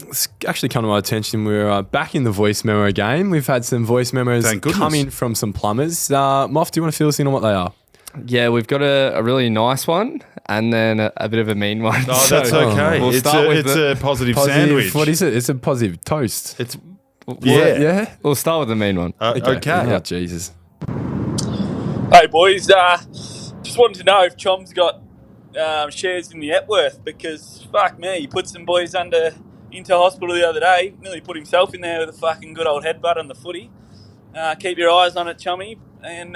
S4: it's actually come to my attention. We're back in the voice memo game. We've had some voice memos
S2: Thank goodness.
S4: come in from some plumbers. Moff, do you want to fill us in on what they are?
S6: Yeah, we've got a really nice one and then a bit of a mean one.
S2: Oh, that's okay.
S6: We'll
S2: It's
S6: start with
S2: a positive sandwich.
S4: What is it? It's a positive toast.
S2: It's
S4: Yeah.
S6: We'll start with the mean one.
S2: okay.
S4: Oh, Jesus.
S8: Hey boys, just wanted to know if Chom's got shares in the Epworth, because fuck me, he put some boys into hospital the other day, nearly put himself in there with a fucking good old headbutt on the footy. Keep your eyes on it, Chommy. And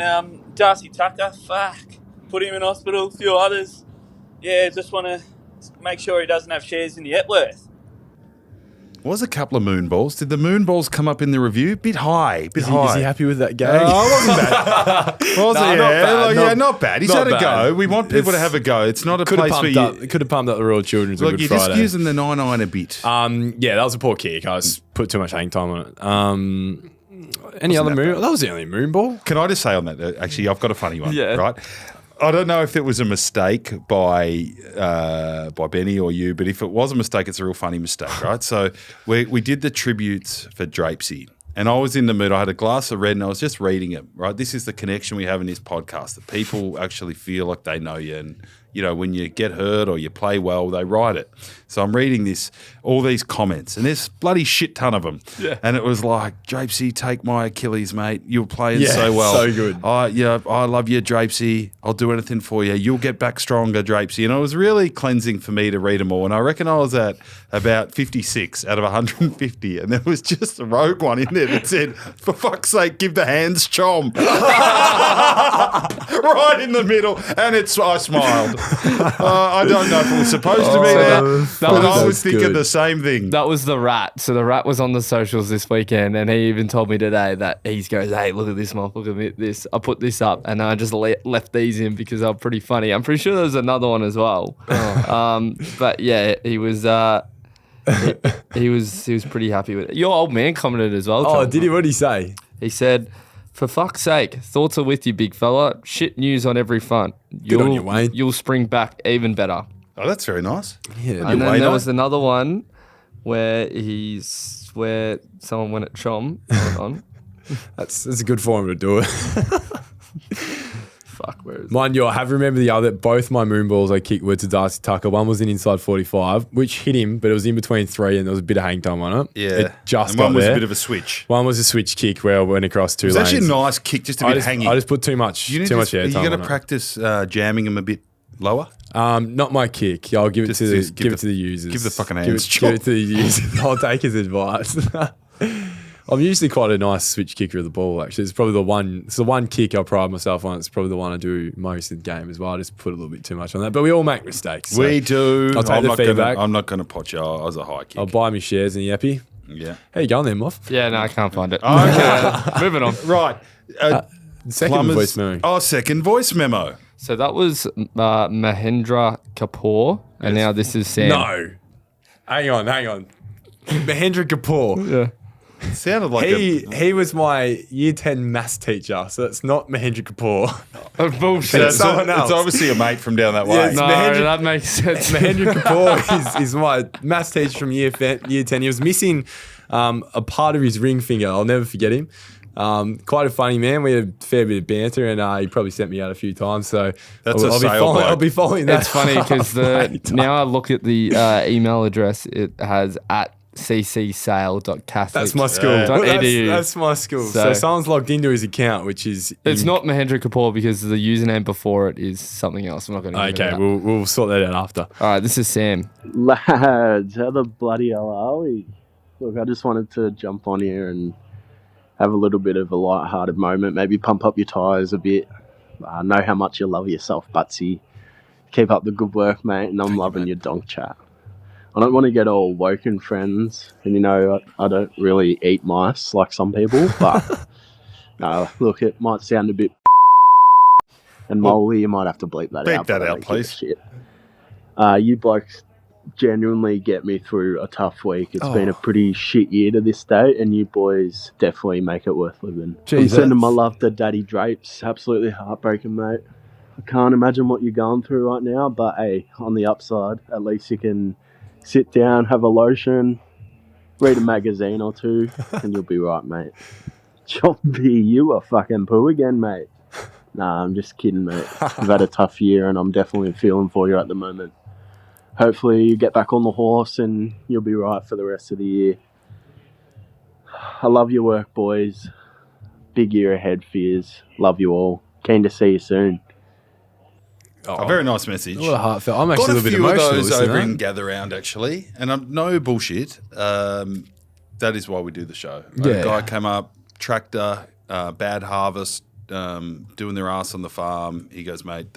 S8: Darcy Tucker, fuck, put him in hospital, a few others. Yeah, just want to make sure he doesn't have shares in the Epworth.
S2: Was a couple of moon balls. Did the moon balls come up in the review? Bit high.
S4: Is he happy with that game?
S2: Oh, wasn't bad. Was
S4: No,
S2: it?
S4: not bad.
S2: Not bad. He's
S4: not
S2: had a
S4: bad.
S2: go. We want people to have a go. It's not a
S4: Could have
S2: place where
S4: pumped
S2: you...
S4: up. Could have pumped up the Royal Children's on
S2: Look,
S4: Good
S2: you're
S4: Friday.
S2: just using the 9-9 a bit.
S4: Yeah, that was a poor kick. I put too much hang time on it. Any other moon? That was the only moon ball.
S2: Can I just say on that, actually, I've got a funny one,
S6: Yeah.
S2: right? I don't know if it was a mistake by Benny or you, but if it was a mistake, it's a real funny mistake, right? So we did the tributes for Drapesy, and I was in the mood. I had a glass of red, and I was just reading it, right? This is the connection we have in this podcast, that people actually feel like they know you, and when you get hurt or you play well, they write it. So I'm reading all these comments, and there's bloody shit ton of them. Yeah. And it was like, Drapesy, take my Achilles, mate. You're playing so well.
S4: so good.
S2: I love you, Drapesy. I'll do anything for you. You'll get back stronger, Drapesy. And it was really cleansing for me to read them all. And I reckon I was at about 56 out of 150. And there was just a rogue one in there that said, "For fuck's sake, give the hands, Chom." Right in the middle. And I smiled. I don't know if it was supposed to be there, but I was thinking
S4: good.
S2: the same thing.
S6: That was the rat. So the rat was on the socials this weekend, and he even told me today that he goes, "Hey, look at this, Moff. Look at this. I put this up, and I just left these in because they're pretty funny." I'm pretty sure there's another one as well. But yeah, he was. He was pretty happy with it. Your old man commented as well.
S4: Oh,
S6: Chom.
S4: did he? What did he say?
S6: He said, "For fuck's sake, thoughts are with you, big fella. Shit news on every front.
S4: on you, Wayne.
S6: You'll spring back even better."
S2: Oh, that's very nice.
S4: Yeah.
S6: And then
S2: Wayne
S6: there
S2: on?
S6: was another one where someone went at Chom. Hold on.
S4: That's a good form to do it.
S6: Fuck, where is it?
S4: Mind you, I have remembered both my moon balls I kicked were to Darcy Tucker. One was in inside 45, which hit him, but it was in between 3 and there was a bit of hang time on it.
S2: Yeah.
S4: It just
S2: and
S4: got
S2: one was
S4: there.
S2: a bit of a switch.
S4: One was a switch kick where I went across 2
S2: It was
S4: lanes.
S2: actually a nice kick, just a bit hanging.
S4: I just put too much air
S2: You
S4: time
S2: got to
S4: on it.
S2: practice jamming them a bit lower.
S4: Not my kick. I'll give it to the users.
S2: give the fucking
S4: Give
S2: hands,
S4: it to the users. I'll take his advice. I'm usually quite a nice switch kicker of the ball. Actually, it's probably the one kick I pride myself on. It's probably the one I do most of the game as well. I just put a little bit too much on that, but we all make mistakes. So
S2: We do.
S4: I'll take
S2: I'm
S4: the
S2: not
S4: feedback.
S2: I'm not going to pot you. I was a high kick.
S4: I'll buy me shares in the Epi.
S2: Yeah.
S4: How you going there, Moff?
S6: Yeah, no, I can't find it.
S2: Okay.
S6: Moving on.
S2: Right.
S4: Second
S2: Plumbers-
S4: voice memo.
S2: Oh, second voice memo.
S6: So that was Mahendra Kapoor, and now this is Sam.
S4: No. Hang on. Mahendra Kapoor.
S6: Yeah.
S2: Sounded like
S4: He was my year 10 maths teacher, so it's not Mahendra Kapoor.
S6: Bullshit.
S2: It's
S4: someone else.
S2: obviously a mate from down that way.
S4: Yes.
S6: No,
S4: Mahendra-
S6: that makes sense.
S4: Mahendra Kapoor is my maths teacher from year 10. He was missing a part of his ring finger. I'll never forget him. Quite a funny man. We had a fair bit of banter, and he probably sent me out a few times. So
S2: That's
S4: I'll be following that.
S6: It's funny because now I look at the email address. It has at ccsale.catholic.
S4: That's my school. That's my school. So someone's logged into his account, which is
S6: It's not Mahendra Kapoor because the username before it is something else. I'm not going to.
S4: Okay, we'll sort that out after.
S6: All right, this is Sam.
S9: Lads, how the bloody hell are we? Look, I just wanted to jump on here and have a little bit of a light-hearted moment, maybe pump up your tyres a bit. Know how much you love yourself, Butsy. Keep up the good work, mate, and I'm loving your donk chat. I don't want to get all woken, friends, and I don't really eat mice like some people, but no, look, it might sound a bit and Molly, you might have to bleep that out.
S2: Bleep that out, please.
S9: Shit. You blokes genuinely get me through a tough week. It's been a pretty shit year to this day, and you boys definitely make it worth living. I'm sending my love to Daddy Drapes. Absolutely heartbreaking, mate. I can't imagine what you're going through right now, but hey, on the upside, at least you can sit down, have a lotion, read a magazine or two, and you'll be right, mate. Chompy, you are fucking poo again, mate. Nah, I'm just kidding, mate. I've had a tough year, and I'm definitely feeling for you at the moment. Hopefully you get back on the horse and you'll be right for the rest of the year. I love your work, boys. Big year ahead, Fears. Love you all. Keen to see you soon.
S2: A very nice message.
S4: What a heartfelt. I'm actually
S2: Got
S4: a little bit
S2: few of
S4: emotional.
S2: those
S4: listening to
S2: over
S4: that.
S2: in Gather Round, actually. And no bullshit. That is why we do the show.
S4: Yeah.
S2: A guy came up, tractor, bad harvest, doing their ass on the farm. He goes, mate,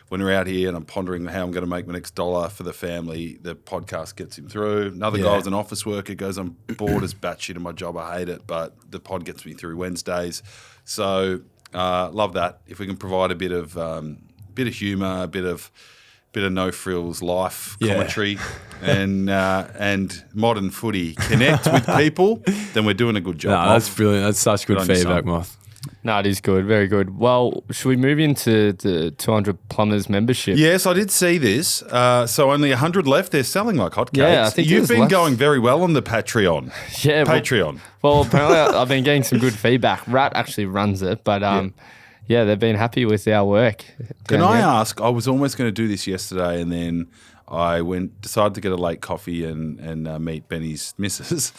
S2: when we're out here and I'm pondering how I'm going to make my next dollar for the family, the podcast gets him through. Another guy was an office worker, goes, I'm bored as batshit in my job. I hate it, but the pod gets me through Wednesdays. So love that. If we can provide a bit of humour, a bit of no frills life commentary, and modern footy connect with people, then we're doing a good job.
S4: No, that's brilliant. That's such good
S2: on you,
S4: feedback,
S2: son.
S4: Moth.
S6: No, it is good. Very good. Well, should we move into the 200 Plumbers membership?
S2: Yes, I did see this. So only 100 left. They're selling like hotcakes.
S6: Yeah, I think
S2: you've
S6: there's
S2: been
S6: less.
S2: going very well on the Patreon.
S6: Yeah.
S2: Patreon.
S6: Well, apparently I've been getting some good feedback. Rat actually runs it, but yeah, they've been happy with our work.
S2: Can
S6: down
S2: I
S6: here.
S2: ask? I was almost going to do this yesterday, and then I decided to get a late coffee and meet Benny's missus.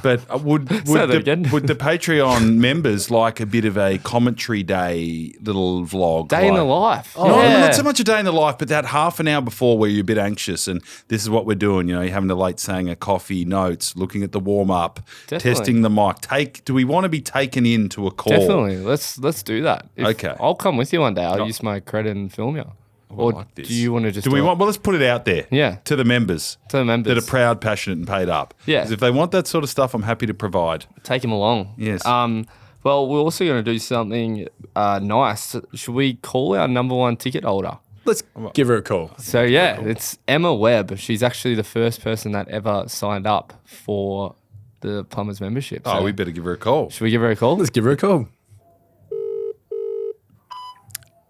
S2: But would
S6: Say that again.
S2: would the Patreon members like a bit of a commentary day little vlog?
S6: Day in the life.
S2: No, not so much a day in the life, but that half an hour before where you're a bit anxious and this is what we're doing. You're having a late saying a coffee, notes, looking at the warm up,
S6: Definitely.
S2: testing the mic. Do we want to be taken into a call?
S6: Definitely. Let's do that.
S2: Okay.
S6: I'll come with you one day. I'll use my credit and film you. Or
S2: like this.
S6: do you want to just
S2: Do we want? Well, let's put it out there.
S6: Yeah.
S2: To the members.
S6: To the members.
S2: That are proud, passionate, and paid up.
S6: Yeah.
S2: 'Cause if they want that sort of stuff, I'm happy to provide.
S6: take him along?
S2: Yes.
S6: Well, we're also going to do something nice. Should we call our number one ticket holder?
S4: Let's give her a call.
S6: So yeah, it's Emma Webb. She's actually the first person that ever signed up for the Plumbers membership.
S2: Oh,
S6: So
S2: we better give her a call.
S6: should we give her a call?
S4: Let's give her a call.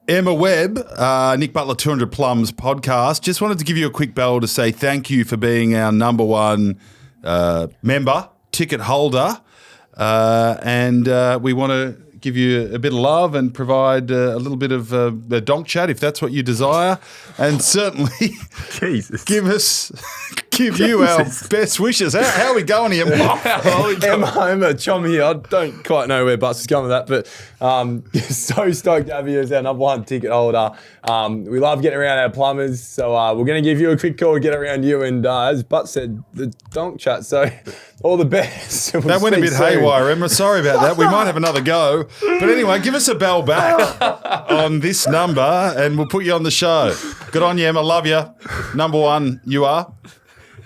S2: Emma Webb, Nick Butler 200 Plums podcast. Just wanted to give you a quick bell to say thank you for being our number one member, ticket holder. And we want to give you a bit of love and provide a little bit of a donk chat if that's what you desire. And certainly give you our best wishes. How are we going here?
S4: Emma Chom here. I don't quite know where Butts is going with that, but so stoked to have you as our number one ticket holder. We love getting around our plumbers, so we're going to give you a quick call to get around you. And as Butts said, the donk chat. So all the best.
S2: That went a bit haywire, Emma. Sorry about that. We might have another go. But anyway, give us a bell back on this number and we'll put you on the show. Good on you, Emma. Love you. Number one, you are.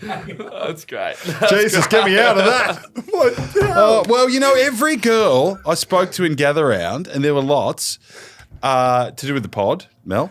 S6: That's great.
S2: Jesus, get me out of that. Well, every girl I spoke to in Gather Round, and there were lots, to do with the pod, Mel,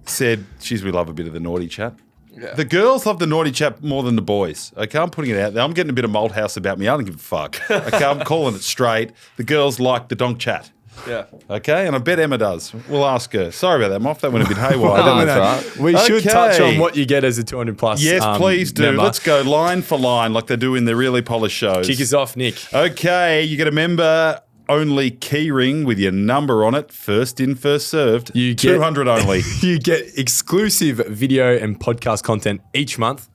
S2: said, geez, we love a bit of the naughty chat. Yeah. The girls love the naughty chat more than the boys. Okay, I'm putting it out there. I'm getting a bit of Malthouse about me. I don't give a fuck. Okay, I'm calling it straight. The girls like the donk chat.
S6: Yeah.
S2: Okay, and I bet Emma does. We'll ask her. Sorry about that, Moff. That went a bit haywire. didn't it?
S4: We should
S2: Okay.
S4: touch on what you get as a 200 plus.
S2: Yes, please do.
S4: member.
S2: Let's go line for line like they do in the really polished shows.
S4: Kick us off, Nick.
S2: Okay, you get a member only key ring with your number on it. First in, first served.
S4: You get
S2: 200 only.
S4: You get exclusive video and podcast content each month.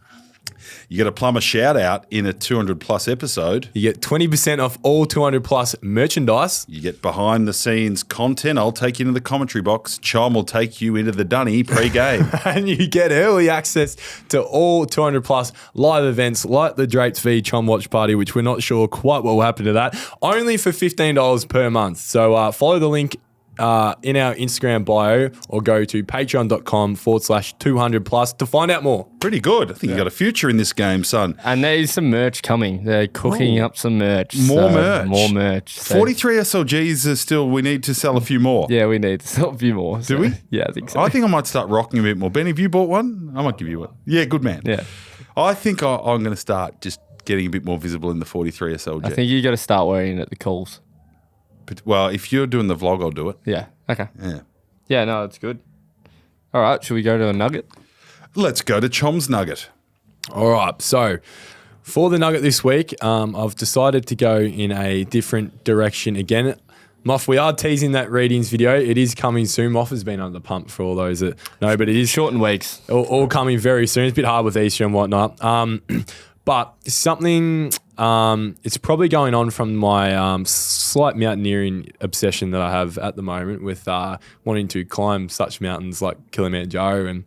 S2: You get a plumber shout out in a 200 plus episode.
S4: You get 20% off all 200 plus merchandise.
S2: You get behind the scenes content. I'll take you into the commentary box. Chom will take you into the dunny pre-game.
S4: And you get early access to all 200 plus live events like the Drapes v Chom Watch Party, which we're not sure quite what will happen to that, only for $15 per month. So follow the link in our Instagram bio or go to patreon.com/200 plus to find out more.
S2: Pretty good. I think you got a future in this game, son.
S6: And there's some merch coming. They're cooking up some merch.
S2: More merch.
S6: More merch. So-
S2: 43 SLGs are still, we need to sell a few more.
S6: Yeah, we need to sell a few more.
S2: Do we?
S6: Yeah, I think so.
S2: I think I might start rocking a bit more. Ben, have you bought one? I might give you one. Yeah, good man.
S6: Yeah.
S2: I think I'm going to start just getting a bit more visible in the 43 SLG.
S6: I think you got to start wearing it at the calls.
S2: But, well, if you're doing the vlog, I'll do it.
S6: Yeah. Okay.
S2: Yeah.
S6: Yeah, no, it's good. All right, should we go to a nugget?
S2: Let's go to Chom's Nugget.
S4: All right. So for the nugget this week, I've decided to go in a different direction again. Moff, we are teasing that readings video. It is coming soon. Moff has been under the pump for all those that know, but it is
S6: Shortened weeks.
S4: all coming very soon. It's a bit hard with Easter and whatnot. But something, it's probably going on from my slight mountaineering obsession that I have at the moment with wanting to climb such mountains like Kilimanjaro and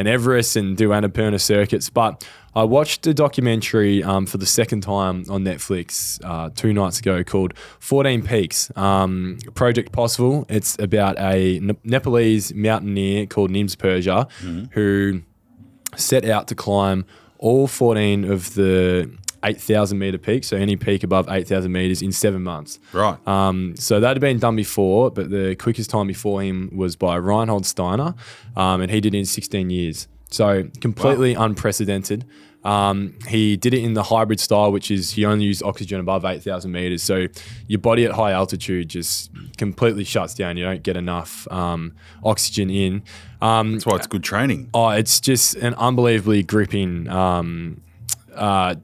S4: Everest and do Annapurna circuits. But I watched a documentary for the second time on Netflix 2 nights ago called 14 Peaks, Project Possible. It's about a Nepalese mountaineer called Nims Persia who set out to climb all 14 of the 8,000 metre peaks, so any peak above 8,000 metres in 7 months.
S2: Right.
S4: So that had been done before, but the quickest time before him was by Reinhold Steiner, and he did it in 16 years. So completely unprecedented. He did it in the hybrid style, which is he only used oxygen above 8,000 metres. So your body at high altitude just completely shuts down. You don't get enough oxygen in.
S2: That's why it's good training.
S4: Oh, it's just an unbelievably gripping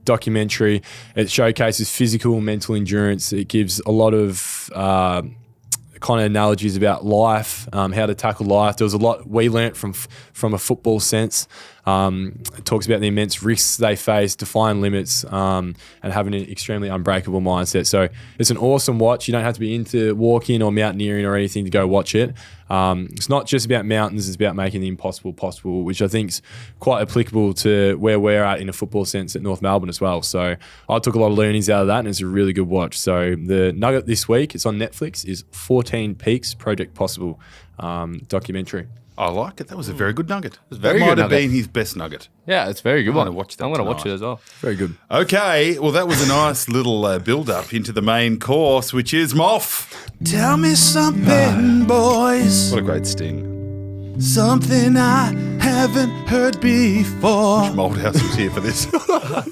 S4: documentary. It showcases physical, mental endurance. It gives a lot of kind of analogies about life, how to tackle life. There was a lot we learnt from a football sense. It talks about the immense risks they face, define limits, and having an extremely unbreakable mindset. So it's an awesome watch. You don't have to be into walking or mountaineering or anything to go watch it. It's not just about mountains, it's about making the impossible possible, which I think is quite applicable to where we're at in a football sense at North Melbourne as well. So I took a lot of learnings out of that, and it's a really good watch. So the nugget this week, it's on Netflix, is 14 Peaks, Project Possible documentary.
S2: I like it. That was a very good nugget.
S6: very
S2: that
S6: good
S2: might have
S6: nugget.
S2: been his best nugget.
S6: Yeah, it's very good
S2: I'm
S6: one.
S2: gonna watch that
S6: I'm going to watch
S2: tonight.
S6: it as well.
S4: Very good.
S2: Okay, well, that was a nice little build-up into the main course, which is Moff. Tell me something, boys. What a great sting. Something I haven't heard before. Malthouse was here for this.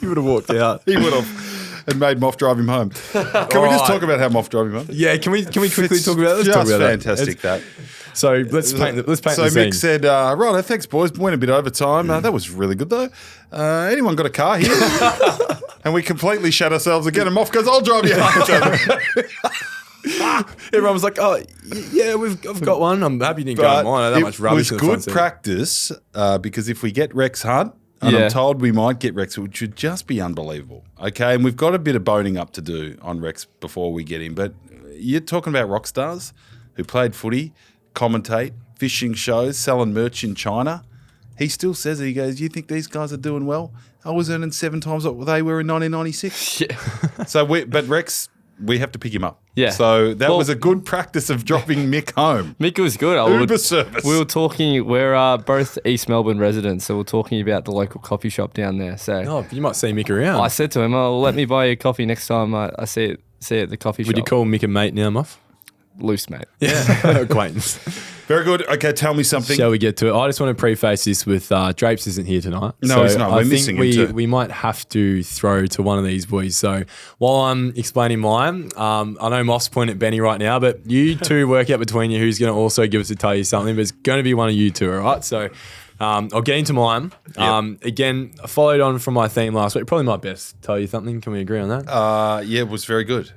S4: You would have walked out.
S2: He would have. And made Moff drive him home. Can we just talk about how Moff drove him home?
S4: Yeah, can we quickly talk about that? Let's talk
S2: Just
S4: about
S2: fantastic,
S4: that.
S2: that.
S4: So let's paint the
S2: So
S4: scene.
S2: Mick said, right, thanks, boys. Went a bit over time. That was really good, though. Anyone got a car here? And we completely shut ourselves again. And Moff goes, I'll drive you home.
S4: Everyone was like, oh, yeah, I've got one. I'm happy you didn't go on mine. I had that much rubbish.
S2: It
S4: in
S2: was
S4: the
S2: good
S4: front seat.
S2: practice because if we get Rex Hunt, and
S6: Yeah.
S2: I'm told we might get Rex, which would just be unbelievable. Okay, and we've got a bit of boning up to do on Rex before we get him. But you're talking about rock stars who played footy, commentate, fishing shows, selling merch in China. He still says it. He goes, you think these guys are doing well? I was earning 7 times what they were in 1996.
S6: Yeah.
S2: So, but Rex, we have to pick him up.
S6: Yeah.
S2: So that
S6: Well-
S2: was a good practice of dropping Mick home.
S6: Mick was good.
S2: Uber service.
S6: We were talking, we're both East Melbourne residents, so we're talking about the local coffee shop down there. So
S4: Oh, you might see Mick around.
S6: I said to him, oh, let me buy you coffee next time I see it at the coffee
S4: Would
S6: shop.
S4: you call Mick a mate now, Muff?
S6: Loose, mate.
S4: Yeah, acquaintance.
S2: Very good. Okay, tell me something.
S4: Shall we get to it? I just want to preface this with Drapes isn't here tonight.
S2: No, he's not. We're missing him too.
S4: We might have to throw to one of these boys. So while I'm explaining mine, I know Moff's pointing at Benny right now, but you two work out between you who's going to also give us a tell you something, but it's going to be one of you two, all right? So I'll get into mine. Again, I followed on from my theme last week. Probably my best tell you something. Can we agree on that?
S2: Yeah, it was very good.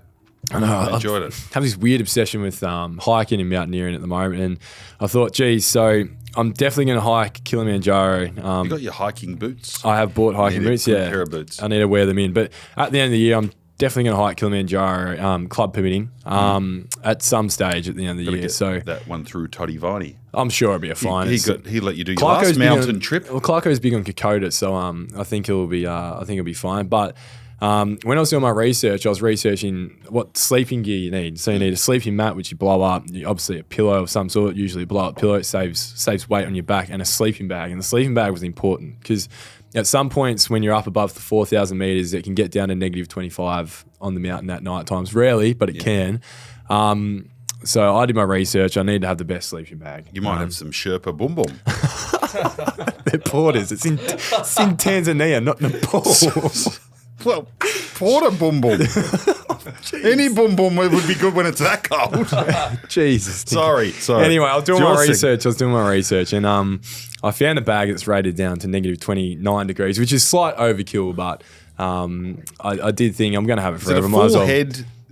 S4: I know. I
S2: enjoyed it.
S4: Have this weird obsession with hiking and mountaineering at the moment, and I thought, geez, so I'm definitely going to hike Kilimanjaro.
S2: You got your hiking boots?
S4: I have bought hiking boots. Yeah,
S2: pair of boots.
S4: I need to wear them in. But at the end of the year, I'm definitely going to hike Kilimanjaro, club permitting, at some stage at the end of the year. So
S2: that one through Toddy Viney.
S4: I'm sure it'll be a fine.
S2: He let you do your last mountain trip.
S4: Well, Clarko's big on Kokoda, so I think it'll be fine. But when I was doing my research, I was researching what sleeping gear you need. So you need a sleeping mat, which you blow up. Obviously, a pillow of some sort, usually a blow-up pillow. It saves weight on your back, and a sleeping bag. And the sleeping bag was important because at some points when you're up above the 4,000 meters, it can get down to negative 25 on the mountain at night times. Rarely, but it can. So I did my research. I need to have the best sleeping bag.
S2: You might have some Sherpa Boom Boom.
S4: They're porters. It's in Tanzania, not Nepal.
S2: Well, Porter Boom Boom. Any Boom Boom would be good when it's that cold.
S4: Jesus.
S2: Sorry.
S4: Anyway, I was doing my research, and I found a bag that's rated down to negative 29 degrees, which is slight overkill, but I did think I'm going to have it forever.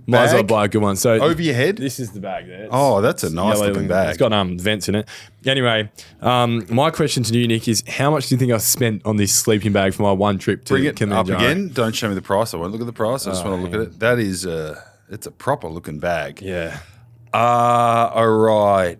S4: Might as well buy a good one. So
S2: over your head?
S4: This is the bag there.
S2: That's a nice looking bag.
S4: It's got vents in it. Anyway, my question to you, Nick, is how much do you think I spent on this sleeping bag for my one trip to Kilimanjaro?
S2: Up again. Don't show me the price. I won't look at the price. I just want to look at it. That is it's a proper looking bag.
S4: Yeah.
S2: All right.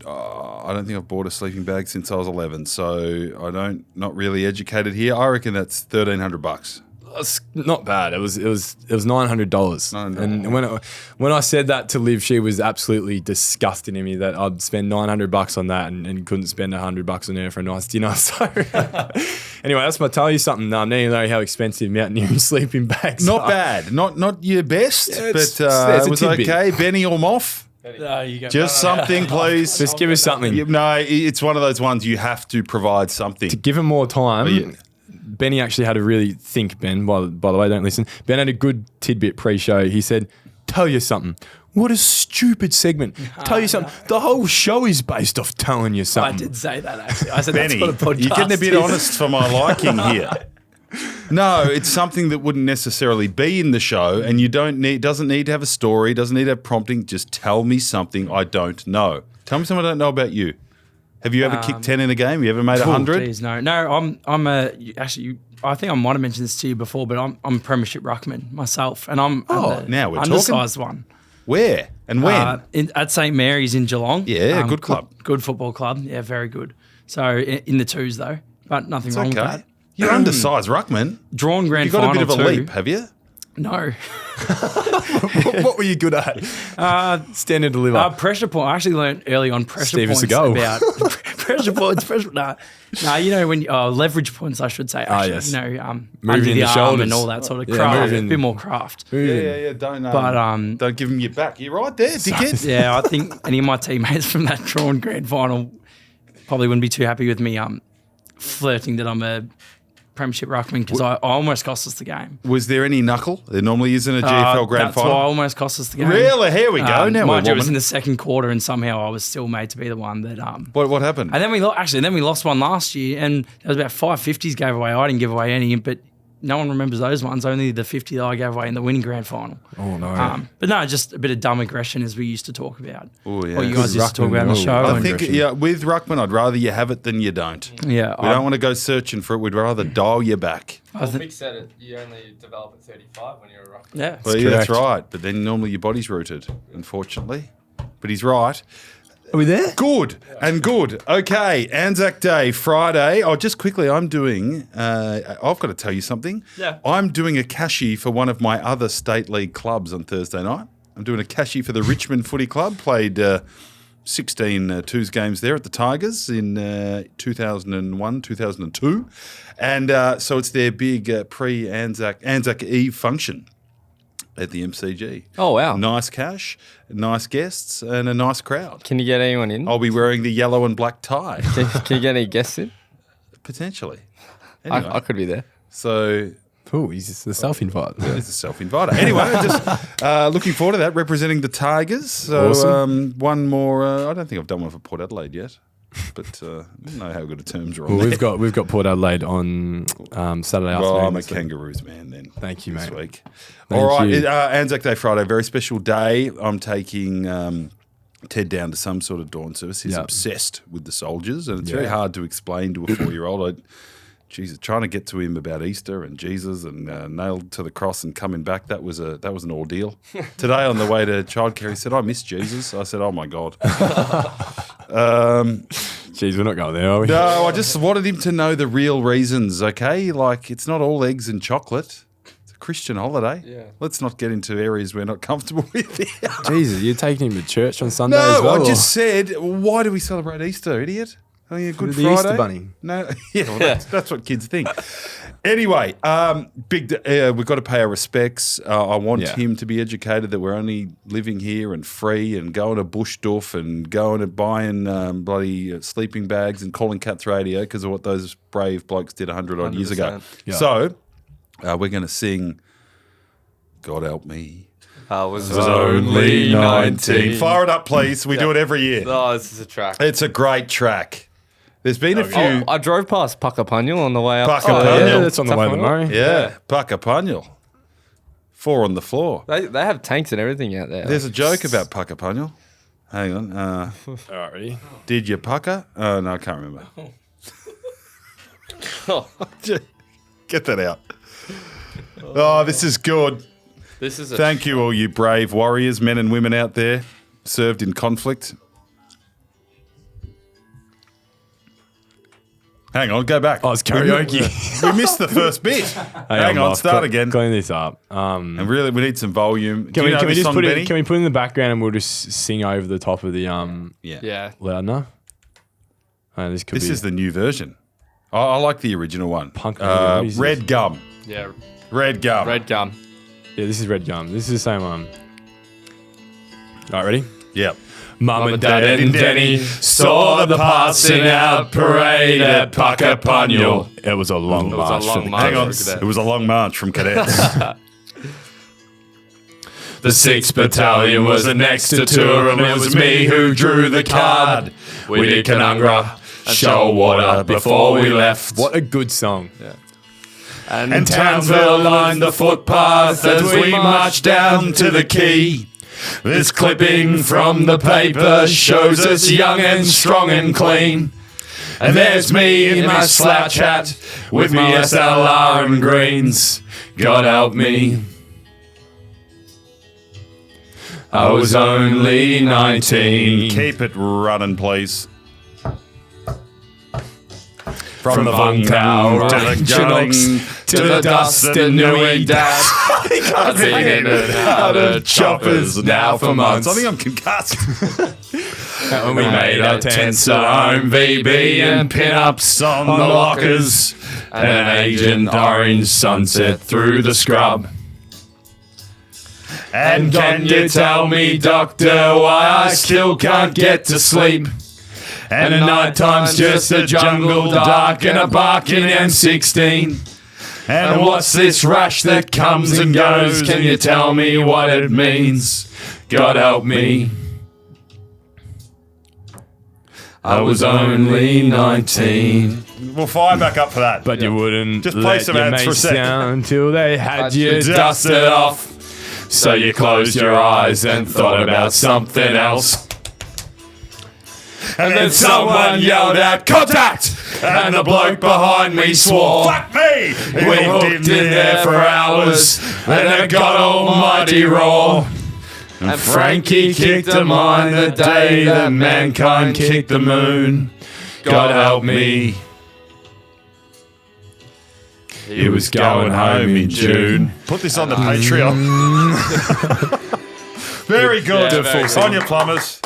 S2: I don't think I've bought a sleeping bag since I was 11, so not really educated here. I reckon that's $1,300.
S4: It's not bad. It was $900. And when I said that to Liv, she was absolutely disgusted in me that I'd spend $900 on that and couldn't spend $100 on her for a nice dinner. So anyway, that's my tell you something. Now, need to know how expensive mountaineering sleeping bags
S2: Not
S4: are.
S2: bad. Not your best,
S4: Yeah,
S2: but
S4: it
S2: was okay. Benny or Moff?
S7: You go.
S2: Just something, please.
S4: Just give us something.
S2: No, it's one of those ones you have to provide something.
S4: To give him more time, Benny actually had to really think, Ben, by the way, don't listen. Ben had a good tidbit pre-show. He said, tell you something. What a stupid segment. Tell you something. The whole show is based off telling you something.
S7: I did say that, actually. I said,
S2: Benny,
S7: that's what a podcast
S2: you're getting a bit
S7: is.
S2: honest for my liking here. No, it's something that wouldn't necessarily be in the show, and doesn't need to have a story, doesn't need to have prompting. Just tell me something I don't know. Tell me something I don't know about you. Have you ever kicked 10 in a game? You ever made 100?
S7: Geez, no. Actually, I think I might have mentioned this to you before, but I'm a premiership ruckman myself, and I'm the
S2: now we're
S7: undersized one.
S2: Where and when?
S7: At St Mary's in Geelong.
S2: Yeah, good club.
S7: Good football club. Yeah, very good. So in the twos though, but nothing wrong with that.
S2: You're undersized ruckman.
S7: Drawn grand
S2: You got
S7: final
S2: a bit of a
S7: too.
S2: leap, have you?
S7: No.
S4: What were you good at? Stand and deliver.
S7: Pressure point. I actually learned early on pressure
S4: Steven
S7: points
S4: Seagal.
S7: about pressure points. You know when leverage points, I should say. Actually,
S4: yes.
S7: moving under
S4: in the
S7: arm
S4: shoulders.
S7: and all that sort of
S4: Yeah,
S7: craft. A
S4: moving.
S7: bit more craft.
S2: Yeah. Don't give him your back. You're right there, dickhead.
S7: Yeah, I think any of my teammates from that drawn grand final probably wouldn't be too happy with me flirting that I'm a premiership ruckman because I almost cost us the game.
S2: Was there any knuckle? There normally isn't a GFL grand
S7: that's
S2: final.
S7: why I almost cost us the game.
S2: Really? Here we go. Now
S7: mind
S2: we're
S7: you, it was in
S2: woman.
S7: the second quarter, and somehow I was still made to be the one that.
S2: What happened?
S7: And then we lost one last year, and there was about 550s gave away. I didn't give away any, but no one remembers those ones. Only the 50 that I gave away in the winning grand final.
S4: Oh no!
S7: But no, just a bit of dumb aggression as we used to talk about.
S2: Oh yeah.
S7: Or you guys used to talk about on the show.
S2: I think with ruckman, I'd rather you have it than you don't.
S7: Yeah,
S2: We don't want to go searching for it. We'd rather dial you back.
S6: Mick said it. You only develop at 35 when you're a ruckman.
S7: Yeah,
S2: Well, yeah, that's right. But then normally your body's rooted, unfortunately. But he's right.
S4: Are we there?
S2: Good and good. Okay, Anzac Day, Friday. Oh, just quickly, I'm doing, I've got to tell you something.
S7: Yeah.
S2: I'm doing a cashy for one of my other state league clubs on Thursday night. I'm doing a cashy for the Richmond Footy Club. Played 16 twos games there at the Tigers in 2001, 2002. And so it's their big pre-Anzac Eve function. at the MCG.
S6: Oh, wow.
S2: Nice cash, nice guests, and a nice crowd.
S6: Can you get anyone in?
S2: I'll be wearing the yellow and black tie,
S6: Can you get any guests in?
S2: potentially. Anyway,
S6: I could be there.
S2: so
S4: Oh, he's just the self-invite.
S2: it's a self-inviter. Anyway, just looking forward to that, representing the Tigers. So
S4: Awesome.
S2: one more. I don't think I've done one for Port Adelaide yet, but I don't know how good a terms are on
S4: Well,
S2: there.
S4: we've got Port Adelaide on Saturday
S2: Well,
S4: afternoon.
S2: I'm a
S4: so-
S2: Kangaroos man then.
S4: Thank you,
S2: this
S4: mate.
S2: week.
S4: Thank
S2: All right,
S4: you.
S2: Anzac Day Friday, very special day. I'm taking Ted down to some sort of dawn service. He's
S4: Yep.
S2: obsessed with the soldiers, and it's very
S4: Yeah.
S2: hard to explain to a 4-year-old. Jesus, trying to get to him about Easter and Jesus and nailed to the cross and coming back, that was an ordeal. Today on the way to childcare, he said, "I miss Jesus." I said, "Oh my God."
S4: Jeez, we're not going there, are we?
S2: No, I just wanted him to know the real reasons, okay? Like, it's not all eggs and chocolate. It's a Christian holiday.
S6: Yeah.
S2: Let's not get into areas we're not comfortable with here.
S4: Jesus, you're taking him to church on Sunday as
S2: No,
S4: well?
S2: I just said, why do we celebrate Easter, idiot? Oh, yeah, Good
S4: The
S2: Friday.
S4: Easter Bunny.
S2: No, yeah, well, that's what kids think. Anyway, we've got to pay our respects. I want
S4: Yeah.
S2: him to be educated that we're only living here and free and going to bush doof and going and buying bloody sleeping bags and calling Cats Radio because of what those brave blokes did 100 odd years ago.
S6: 100%.
S4: Yeah.
S2: So we're going to sing God Help Me.
S6: I was
S2: Only 19. Fire it up, please. We do it every year.
S6: Oh, this is a track.
S2: It's a great track. There's been a few.
S6: Oh, I drove past Puckapunyal on the way up.
S2: Puckapunyal.
S4: Yeah, that's on the way to the Murray.
S2: Yeah, Puckapunyal. 4 on the floor.
S6: They have tanks and everything out there.
S2: There's a joke about Puckapunyal. Hang on.
S4: All right, ready?
S2: Did you pucker? Oh, no, I can't remember. Get that out. Oh, this is good.
S6: This is a
S2: Thank you, all you brave warriors, men and women out there, served in conflict. Hang on, go back.
S4: Oh, it's karaoke.
S2: We missed the first bit. Hang on,
S4: Boss.
S2: start again.
S4: Clean this up.
S2: And really, we need some volume. Do
S4: Can
S2: you
S4: we
S2: know
S4: can we
S2: this
S4: just
S2: song,
S4: put
S2: Benny?
S4: it? Can we put it in the background and we'll just sing over the top of the
S6: Yeah.
S4: loud enough? This could
S2: This
S4: be
S2: is the new version. I like the original one.
S4: Punk Amiga. What is
S2: Red
S4: this?
S2: Gum.
S6: Yeah.
S2: Red Gum.
S6: Red gum.
S4: yeah. This is Red Gum. This is the same one. All right, ready?
S2: Yep.
S4: Mum and Dad and Denny saw the passing out parade at Puckapunyal. It was a long
S6: It was a
S4: march.
S6: long
S4: from
S6: march.
S2: Hang on.
S6: Cadet.
S2: It was a long march from cadets.
S4: The 6th Battalion was the next to tour, and it was me who drew the card. We did Canungra, Shoalwater before we left. What a good song.
S6: Yeah.
S2: And Townsville lined the footpath as we marched down to the quay.
S4: This clipping from the paper shows us young and strong and clean. And there's me in my slouch hat with my SLR and greens. God help me. I was only 19.
S2: Keep it running, please.
S4: From the Vung Tau
S2: to the
S4: Chinooks to the dust and Nui Dad. I've been in and out of choppers now for months.
S2: I think I'm concussed.
S4: And we made our tents our own VB and pin-ups on the lockers. And an Agent Orange sunset through the scrub. And can you tell me, Doctor, why I still can't get to sleep? And at night time's just a jungle dark and a barking M16. And what's this rush that comes and goes? Can you tell me what it means? God help me. I was only 19.
S2: We'll fire back up for that.
S4: But you wouldn't
S2: Just play
S4: let
S2: some
S4: your
S2: ads for a
S4: mates
S2: second.
S4: down until they had you
S6: Dusted
S4: dusted off. So you closed your eyes and thought about something else. And then someone yelled out, "Contact!" And the bloke behind me swore.
S2: Fuck me!
S4: We hooked in there for hours, and it got almighty raw. And Frankie kicked a mine the day that mankind kicked the moon. God help me. He was going home in June.
S2: Put this on the Patreon. Very good.
S6: Yeah, very
S2: On your plumbers.